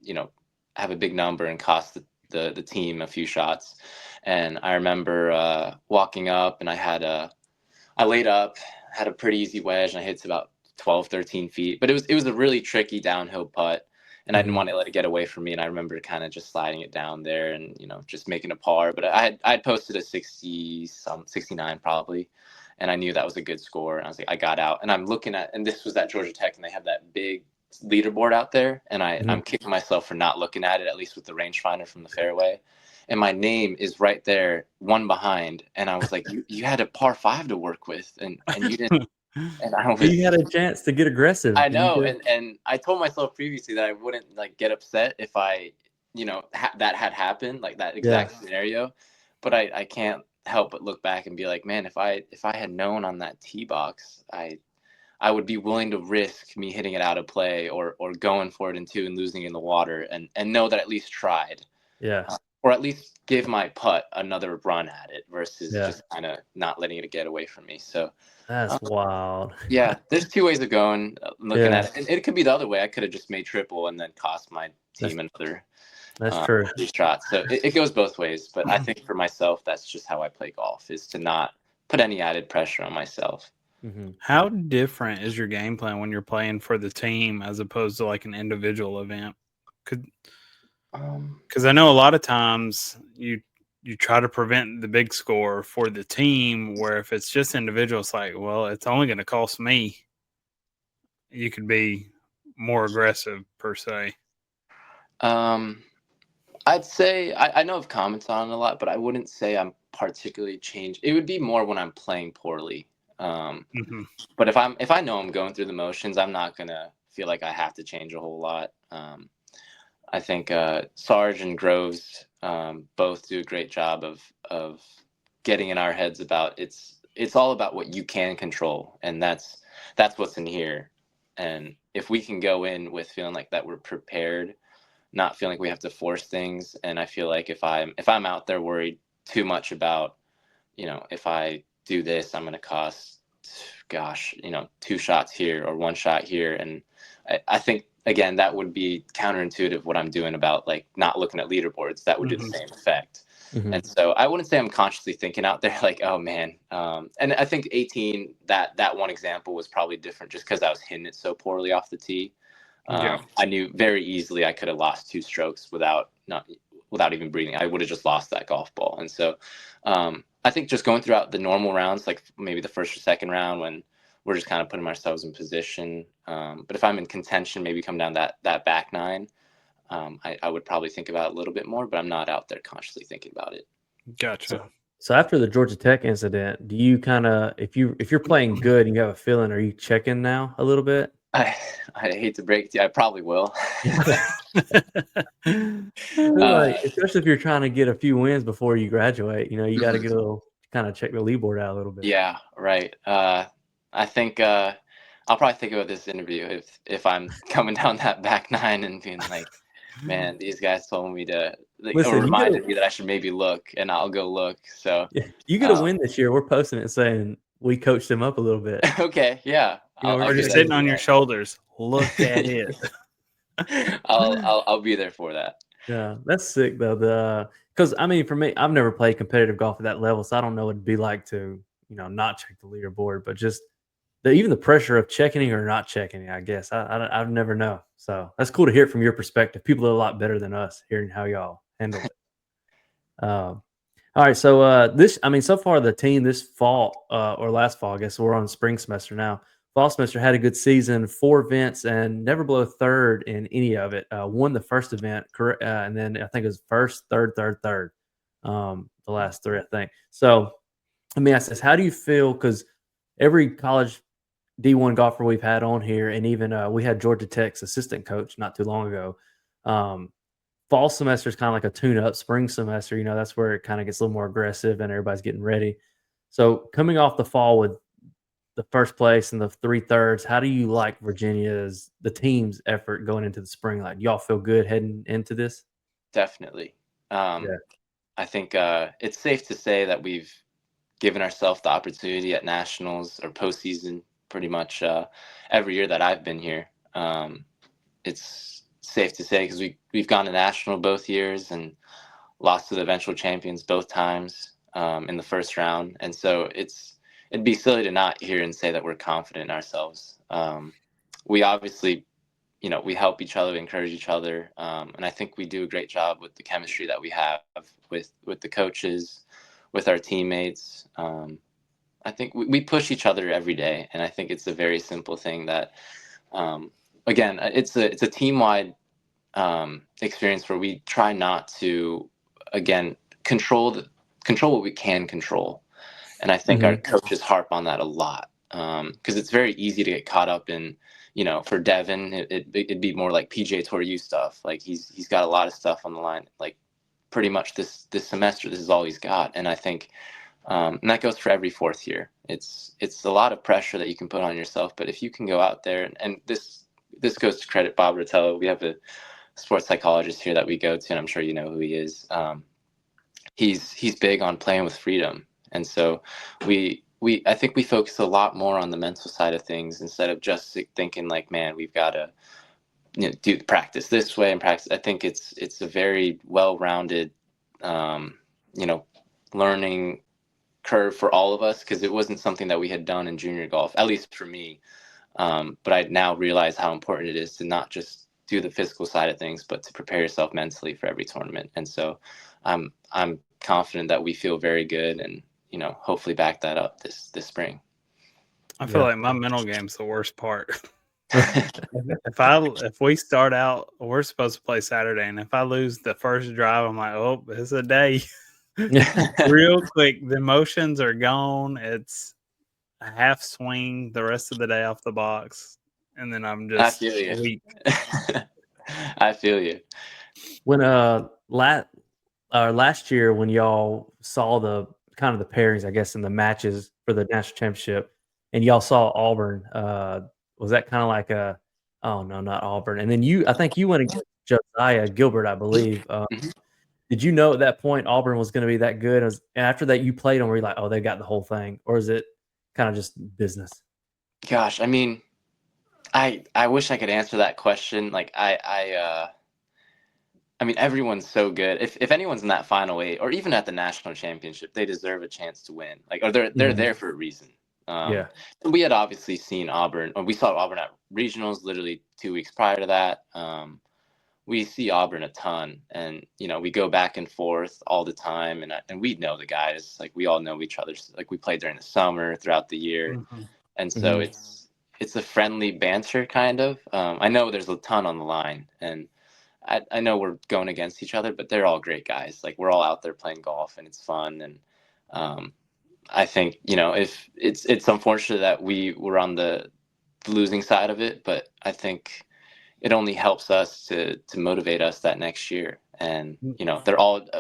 have a big number and cost the team a few shots. And I remember walking up, and I laid up, had a pretty easy wedge, and I hit to about 12, 13 feet. But it was a really tricky downhill putt, and I didn't want to let it get away from me. And I remember kind of just sliding it down there and, just making a par. But I had posted a 69 probably, and I knew that was a good score. And I was like, I got out. And I'm looking at, and this was at Georgia Tech, and they have that big leaderboard out there, and I'm kicking myself for not looking at it, at least with the rangefinder from the fairway. And my name is right there, one behind. And I was like, you had a par 5 to work with, and you didn't. And you had a chance to get aggressive. I know, and I told myself previously that I wouldn't like get upset if I, that had happened, like that exact scenario. But I can't help but look back and be like, man, if I had known on that tee box, I would be willing to risk me hitting it out of play or going for it in 2 and losing in the water, and know that I at least tried. Yeah. Or at least give my putt another run at it versus just kind of not letting it get away from me. So that's wild. Yeah, there's 2 ways of going, looking at it. And it could be the other way. I could have just made triple and then cost my team another true shot. So it goes both ways. But I think for myself, that's just how I play golf, is to not put any added pressure on myself. How different is your game plan when you're playing for the team as opposed to like an individual event? Because I know a lot of times you try to prevent the big score for the team, where if it's just individual, it's like, well, it's only going to cost me. You could be more aggressive per se. I'd say I know I've commented on it a lot, but I wouldn't say I'm particularly changed. It would be more when I'm playing poorly. But if I know I'm going through the motions, I'm not gonna feel like I have to change a whole lot. I think Sarge and Groves both do a great job of getting in our heads about it's all about what you can control, and that's what's in here. And if we can go in with feeling like that we're prepared, not feeling like we have to force things, and I feel like if I'm out there worried too much about, if I do this, I'm going to cost, 2 shots here or 1 shot here. And I think, again, that would be counterintuitive what I'm doing about like not looking at leaderboards. That would do the same effect. And so I wouldn't say I'm consciously thinking out there like, oh man. And I think 18, that one example was probably different just because I was hitting it so poorly off the tee. I knew very easily I could have lost 2 strokes without even breathing. I would have just lost that golf ball. And so I think just going throughout the normal rounds, like maybe the first or second round when we're just kind of putting ourselves in position. But if I'm in contention, maybe come down that back 9, I would probably think about it a little bit more, but I'm not out there consciously thinking about it. Gotcha. So after the Georgia Tech incident, do you kind of, if you're playing good and you have a feeling, are you checking now a little bit? I hate to break it to you, I probably will. Like, especially if you're trying to get a few wins before you graduate, you got to get a little, kind of check the leaderboard out a little bit. Yeah, right. I think I'll probably think about this interview if I'm coming down that back 9 and being like, Man, these guys told me to, like, or Listen, reminded me that I should maybe look, and I'll go look. So, you get a win this year. We're posting it saying we coached him up a little bit. okay, yeah, You know, I'll Or do just that sitting for on your that. shoulders. Look at it. I'll be there for that. Yeah, that's sick though. Because I mean, for me, I've never played competitive golf at that level, so I don't know what it'd be like to, not check the leaderboard. But just even the pressure of checking it or not checking it, I guess I've never know. So that's cool to hear from your perspective. People are a lot better than us hearing how y'all handle it. All right, so so far the team this fall or last fall, I guess we're on spring semester now. Fall semester had a good season, 4 events, and never below third in any of it. Won the first event, and then I think it was first, third, third. The last 3, I think. So let me ask this: how do you feel? Because every college D1 golfer we've had on here, and even we had Georgia Tech's assistant coach not too long ago. Fall semester is kind of like a tune-up. Spring semester, that's where it kind of gets a little more aggressive and everybody's getting ready. So coming off the fall with the first place and the 3/3, how do you like the team's effort going into the spring? Like, y'all feel good heading into this? Definitely. Yeah. I think it's safe to say that we've given ourselves the opportunity at nationals or postseason pretty much every year that I've been here. It's safe to say because we've gone to national both years and lost to the eventual champions both times in the first round, and so it'd be silly to not hear and say that we're confident in ourselves. We obviously, we help each other, encourage each other, and I think we do a great job with the chemistry that we have with the coaches, with our teammates. I think we push each other every day, and I think it's a very simple thing that, again, it's a team wide experience where we try not to, again, control what we can control, and I think our coaches harp on that a lot because it's very easy to get caught up in, for Devin, it'd be more like PGA Tour U stuff. Like he's got a lot of stuff on the line. Like pretty much this semester, this is all he's got, and I think. And that goes for every fourth year. It's a lot of pressure that you can put on yourself, but if you can go out there and this goes to credit Bob Rotello. We have a sports psychologist here that we go to, and I'm sure you know who he is. He's big on playing with freedom, and so I think we focus a lot more on the mental side of things instead of just thinking like, man, we've got to do practice this way and practice. I think it's a very well-rounded learning curve for all of us because it wasn't something that we had done in junior golf, at least for me. But I now realize how important it is to not just do the physical side of things, but to prepare yourself mentally for every tournament. And so I'm confident that we feel very good and, hopefully back that up this spring. I feel like my mental game's the worst part. If we start out, we're supposed to play Saturday, and if I lose the first drive, I'm like, oh, it's a day. Real quick, the emotions are gone. It's a half swing the rest of the day off the box, and then I'm just weak. I feel you. When last year when y'all saw the kind of the pairings, I guess, in the matches for the national championship, and y'all saw Auburn, was that kind of like oh no, not Auburn? And then I think you went against Josiah Gilbert, I believe. Did you know at that point Auburn was going to be that good? And after that, you played them, were you like, oh, they got the whole thing, or is it kind of just business? Gosh, I mean, I wish I could answer that question. Like I mean, everyone's so good. If anyone's in that final 8, or even at the national championship, they deserve a chance to win. Like, or they're there for a reason. Yeah. We had obviously seen Auburn, or we saw Auburn at regionals literally 2 weeks prior to that. We see Auburn a ton, and we go back and forth all the time, and we know the guys. Like we all know each other. Like we played during the summer, throughout the year, and so it's a friendly banter kind of. I know there's a ton on the line, and I know we're going against each other, but they're all great guys. Like we're all out there playing golf, and it's fun. And I think if it's unfortunate that we were on the losing side of it, but I think it only helps us to motivate us that next year. And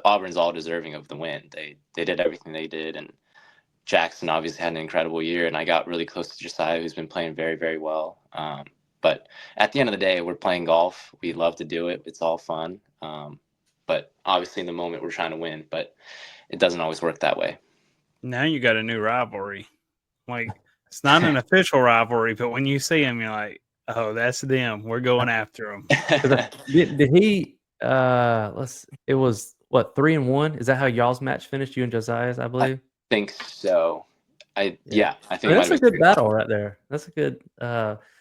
Auburn's all deserving of the win. They did everything they did, and Jackson obviously had an incredible year. And I got really close to Josiah, who's been playing very, very well. But at the end of the day, we're playing golf. We love to do it. It's all fun. But obviously in the moment we're trying to win, but it doesn't always work that way. Now you got a new rivalry. Like, it's not an official rivalry, but when you see him, you're like, oh, that's them. We're going after them. Did he? It was what, 3-1? Is that how y'all's match finished? You and Josiah's, I believe. I think so. I think that's a good battle right there. That's a good.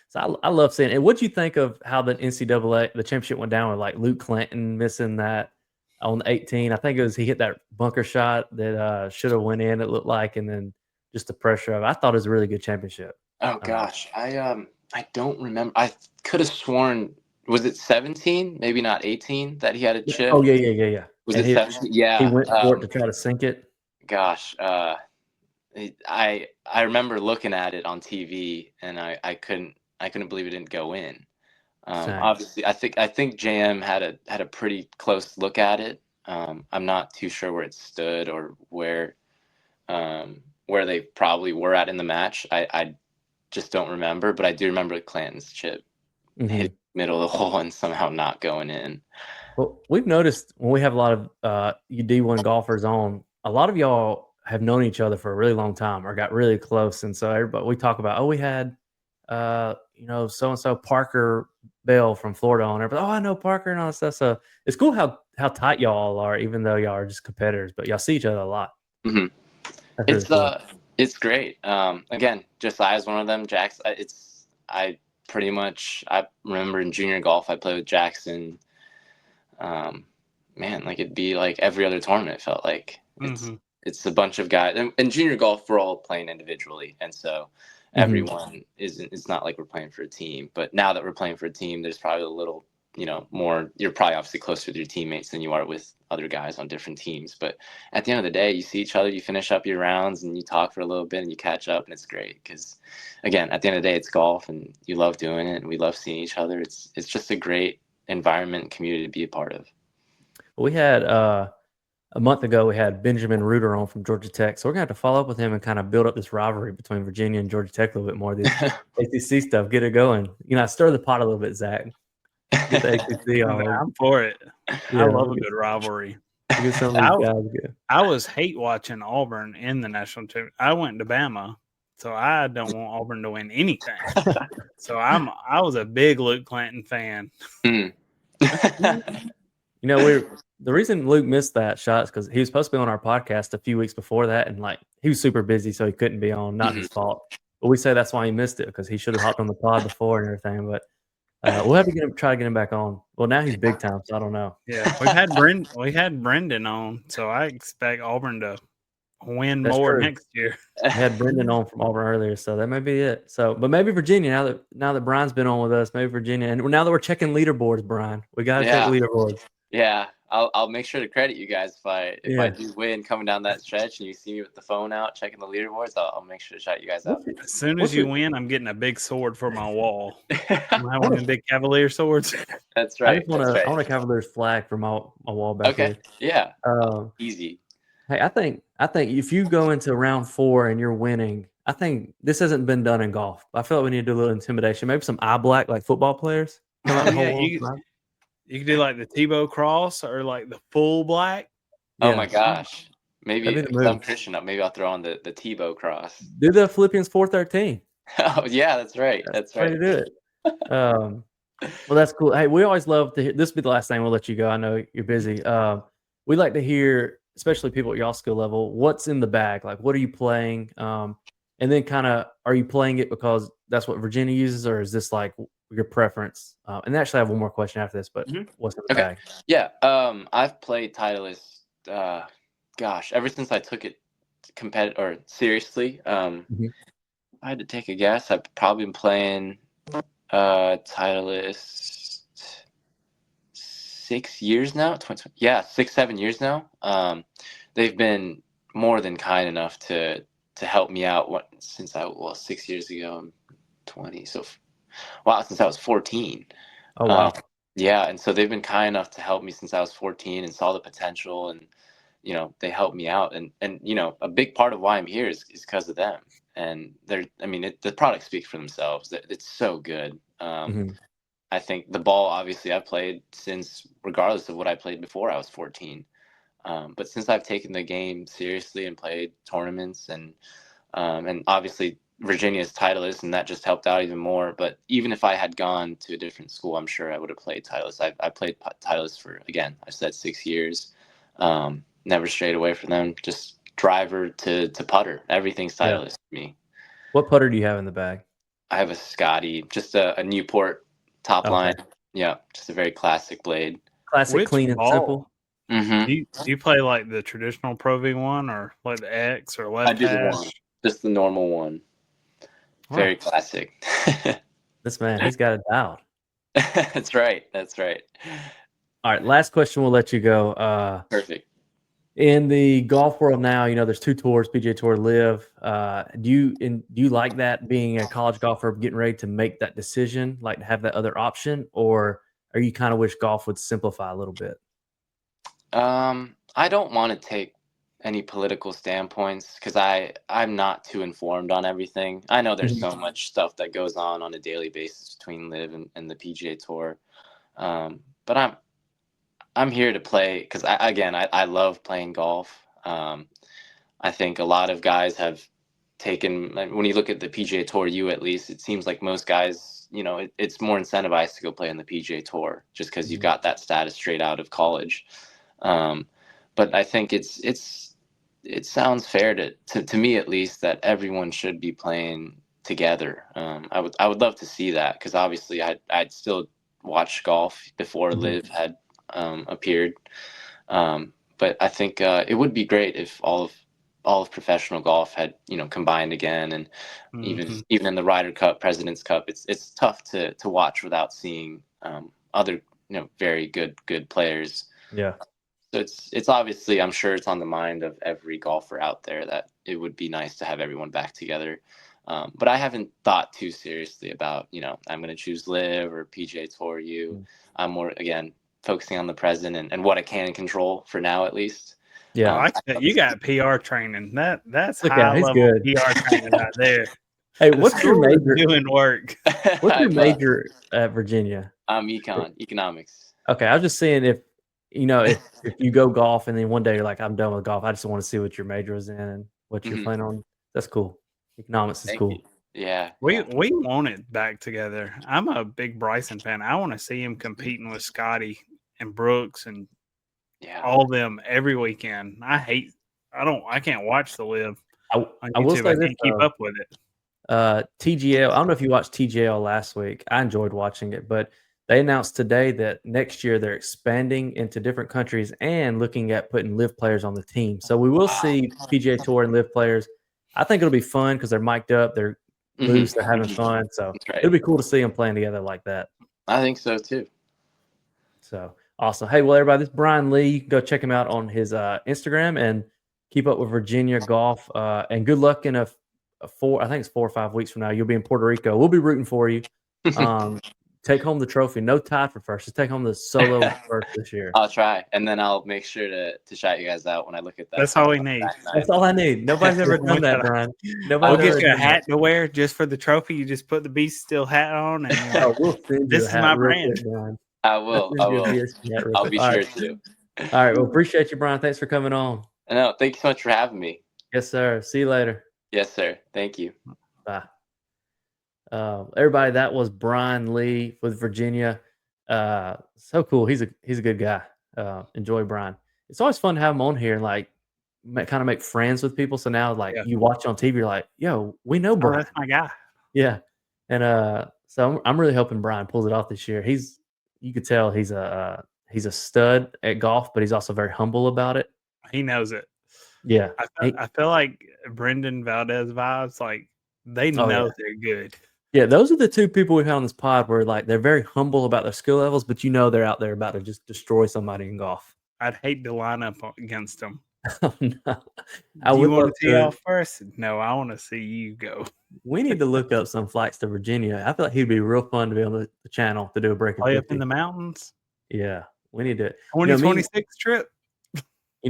So I love seeing it. What'd you think of how the NCAA the championship went down with like Luke Clinton missing that on 18? I think it was he hit that bunker shot that should have went in. It looked like, and then just the pressure of. I thought it was a really good championship. Oh gosh, I don't remember. I could have sworn, was it 17? Maybe not 18 that he had a chip. Oh yeah. Was and it 17? Yeah, he went for it to try to sink it. Gosh, I remember looking at it on TV and I couldn't believe it didn't go in. Obviously, I think JM had a pretty close look at it. I'm not too sure where it stood or where they probably were at in the match. I just don't remember, but I do remember Clanton's chip hit the middle of the hole and somehow not going in. Well, we've noticed when we have a lot of D1 golfers on, a lot of y'all have known each other for a really long time or got really close, and so everybody we talk about. Oh, we had so and so Parker Bell from Florida on. Everybody, oh, I know Parker and all that stuff. So it's cool how tight y'all are, even though y'all are just competitors, but y'all see each other a lot. Mm-hmm. It's cool. It's great. Again, Josiah's one of them. Jax, I remember in junior golf I played with Jackson. Man, like it'd be like every other tournament. It felt like it's a bunch of guys. And in junior golf, we're all playing individually, and so everyone isn't. It's not like we're playing for a team. But now that we're playing for a team, there's probably a little, more. You're probably obviously closer with your teammates than you are with other guys on different teams. But at the end of the day, you see each other, you finish up your rounds, and you talk for a little bit, and you catch up, and it's great. Because again, at the end of the day, it's golf, and you love doing it, and we love seeing each other. It's just a great environment and community to be a part of. We had a month ago, we had Benjamin Reuter on from Georgia Tech, so we're gonna have to follow up with him and kind of build up this rivalry between Virginia and Georgia Tech a little bit more. This ACC stuff, get it going. Stir the pot a little bit, Zach. Get the ACC on. I'm for it. Yeah, I love a good rivalry. Get some of these guys good. I was hate watching Auburn in the national championship. I went to Bama, so I don't want Auburn to win anything. So I was a big Luke Clinton fan. The reason Luke missed that shot is because he was supposed to be on our podcast a few weeks before that, and like he was super busy, so he couldn't be on. Not his fault, but we say that's why he missed it because he should have hopped on the pod before and everything. But we'll have to try to get him back on. Well, now he's big time, so I don't know. Yeah, we had Brendan on, so I expect Auburn to win more next year. We had Brendan on from Auburn earlier, so that may be it. So, but maybe Virginia now that Brian's been on with us, maybe Virginia, and now that we're checking leaderboards, Brian, we got to check leaderboards. Yeah, I'll make sure to credit you guys if I do win coming down that stretch and you see me with the phone out checking the leaderboards. I'll make sure to shout you guys out. As soon as you win, I'm getting a big sword for my wall. I'm having the big Cavalier swords. That's right. I want a Cavalier's flag for my wall back here. Yeah. Easy. Hey, I think if you go into round 4 and you're winning, I think this hasn't been done in golf. I feel like we need to do a little intimidation. Maybe some eye black like football players. You could do like the Tebow cross or like the full black. Oh my gosh. Maybe I'm Christian up. Maybe I'll throw on the Tebow cross. Do the Philippians 4:13. Oh yeah, that's right. That's right. To do it. Well, that's cool. Hey, we always love to hear. This will be the last thing. We'll let you go. I know you're busy. We like to hear, especially people at y'all skill level, what's in the bag. Like, what are you playing? And then kind of, are you playing it because that's what Virginia uses, or is this like your preference? And actually, I have one more question after this, but what's in the bag? Yeah, I've played Titleist, ever since I took it seriously. I had to take a guess. I've probably been playing Titleist 6 years now. 6-7 years now. They've been more than kind enough to help me out since 6 years ago. I'm 20, so since I was 14. Oh wow. Yeah, and so they've been kind enough to help me since I was 14 and saw the potential, and they helped me out, and a big part of why I'm here is because of them. And the products speak for themselves. It's so good. I think the ball, obviously, I've played since, regardless of what I played before I was 14. But since I've taken the game seriously and played tournaments and obviously Virginia's Titleist, and that just helped out even more. But even if I had gone to a different school, I'm sure I would have played Titleist. I played Titleist for, again, I said 6 years. Never strayed away from them. Just driver to putter. Everything's Titleist for me. What putter do you have in the bag? I have a Scotty, just a Newport top line. Yeah, just a very classic blade. Classic, Which clean, and simple. Mm-hmm. Do you play like the traditional Pro V1 or like the X or left I do the hash? one, just the normal one. Very classic. This man, he's got it dialed. That's right. That's right. All right, last question. We'll let you go. Perfect. In the golf world now, there's 2 tours, PGA Tour, Live. Do you like that, being a college golfer, getting ready to make that decision, like to have that other option, or are you kind of wish golf would simplify a little bit? I don't want to take any political standpoints because I'm not too informed on everything. I know there's so much stuff that goes on a daily basis between Live and the PGA Tour, but I'm here to play because I love playing golf. I think a lot of guys have taken, when you look at the PGA Tour, at least, it seems like most guys, it's more incentivized to go play on the PGA Tour just because you've got that status straight out of college. But I think it sounds fair to me, at least, that everyone should be playing together. I would love to see that because obviously I'd still watch golf before Live had appeared. But I think it would be great if all of professional golf had combined again, and even in the Ryder Cup, President's Cup, it's tough to watch without seeing other very good players. Yeah. So it's obviously, I'm sure it's on the mind of every golfer out there that it would be nice to have everyone back together. But I haven't thought too seriously about, I'm going to choose Live or PGA Tour U. I'm more, again, focusing on the present and what I can control for now, at least. Yeah. You got PR training. That's Look high he's level good. PR training right there. Hey, what's your major? Doing work. What's your major at Virginia? Economics. Okay, I was just saying if you go golf and then one day you're like, I'm done with golf, I just want to see what your major was in and what you're planning on. That's cool. Economics is cool. Yeah. We want it back together. I'm a big Bryson fan. I want to see him competing with Scotty and Brooks and all them every weekend. I can't watch the Live on YouTube. I will say I this, can't keep up with it. TGL, I don't know if you watched TGL last week. I enjoyed watching it, but they announced today that next year they're expanding into different countries and looking at putting Live players on the team. So we will see PGA Tour and Live players. I think it'll be fun because they're mic'd up, they're loose, they're having fun. So it'll be cool to see them playing together like that. I think so too. So awesome. Hey, well, everybody, this is Bryan Lee. You can go check him out on his Instagram and keep up with Virginia golf. And good luck in I think it's 4 or 5 weeks from now. You'll be in Puerto Rico. We'll be rooting for you. Take home the trophy. No tie for first. Just take home the solo first this year. I'll try, and then I'll make sure to shout you guys out when I look at that. That's all we need. That's all I need. Nobody's ever done that, Bryan. I'll get you a hat to wear just for the trophy. You just put the Be Still hat on, and we'll send you this a hat is my real brand. quick, Bryan. I will. I'll be sure to. All right. Well, appreciate you, Bryan. Thanks for coming on. No, thank you so much for having me. Yes, sir. See you later. Yes, sir. Thank you. Bye. Everybody, that was Bryan Lee with Virginia. So cool. He's a good guy. Enjoy Bryan. It's always fun to have him on here and like kind of make friends with people. So now you watch on TV, you're like, yo, we know Bryan. That's my guy. Yeah. And so I'm really hoping Bryan pulls it off this year. You could tell he's a stud at golf, but he's also very humble about it. He knows it. Yeah. I feel like Brendan Valdez vibes, like they know they're good. Yeah, those are the two people we've had on this pod where like they're very humble about their skill levels, but they're out there about to just destroy somebody in golf. I'd hate to line up against them. Oh, no. Do you want to tee off first? No, I want to see you go. We need to look up some flights to Virginia. I feel like he'd be real fun to be on the channel to do a break. Play up in the mountains. Yeah, we need to. 2026 trip.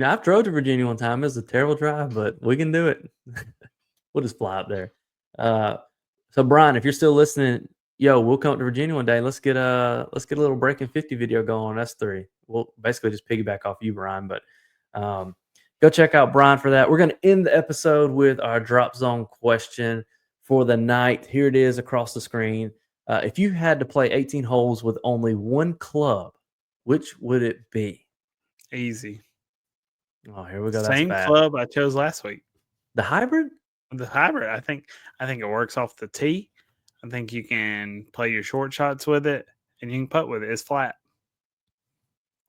I've drove to Virginia one time. It was a terrible drive, but we can do it. We'll just fly up there. So, Bryan, if you're still listening, yo, we'll come up to Virginia one day. Let's get a little Breaking 50 video going on S3. We'll basically just piggyback off you, Brian. But go check out Brian for that. We're going to end the episode with our drop zone question for the night. Here it is across the screen. If you had to play 18 holes with only one club, which would it be? Easy. Oh, here we go. Same That's bad. club I chose last week. The hybrid? The hybrid, I think it works off the tee. I think you can play your short shots with it, and you can putt with it. It's flat.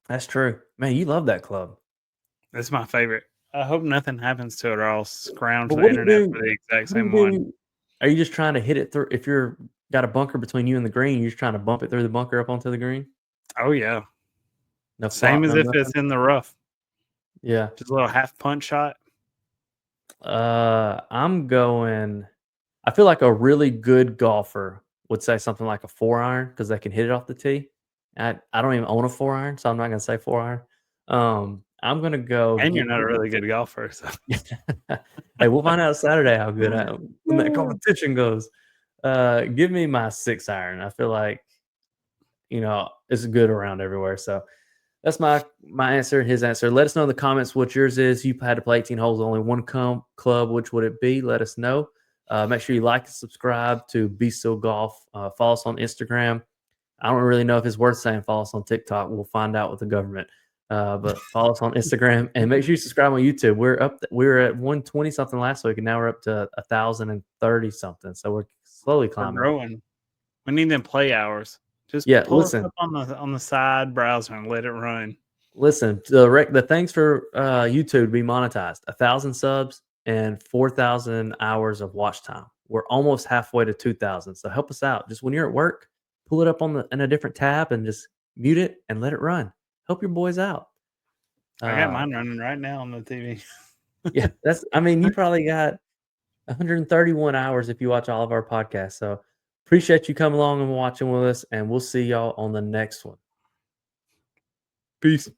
That's true. Man, you love that club. It's my favorite. I hope nothing happens to it, or I'll scrounge But the what do you internet do- for the exact What do you same one. do? Are you just trying to hit it through? If you're got a bunker between you and the green, you're just trying to bump it through the bunker up onto the green? Oh yeah, No same flop, as no if nothing? it's in the rough. Yeah. Just a little half punch shot. I'm going. I feel like a really good golfer would say something like a 4-iron because they can hit it off the tee. I don't even own a 4-iron, so I'm not going to say 4-iron. I'm going to go. And you're not a really good golfer. So. Hey, we'll find out Saturday how good I am when that competition goes. Give me my 6-iron. I feel like it's good around everywhere. So that's my answer and his answer. Let us know in the comments what yours is. You had to play 18 holes, only one club. Which would it be? Let us know. Make sure you like and subscribe to Be Still Golf. Follow us on Instagram. I don't really know if it's worth saying follow us on TikTok. We'll find out with the government. But follow us on Instagram and make sure you subscribe on YouTube. We were at 120 something last week, and now we're up to 1,030 something. So we're slowly We're climbing. growing. We need them play hours. Just pull us up on the side browser and let it run. Listen, the thanks for YouTube to be monetized. 1,000 subs and 4,000 hours of watch time. We're almost halfway to 2,000. So help us out. Just when you're at work, pull it up in a different tab and just mute it and let it run. Help your boys out. I got mine running right now on the TV. Yeah, you probably got 131 hours if you watch all of our podcasts. So appreciate you coming along and watching with us, and we'll see y'all on the next one. Peace.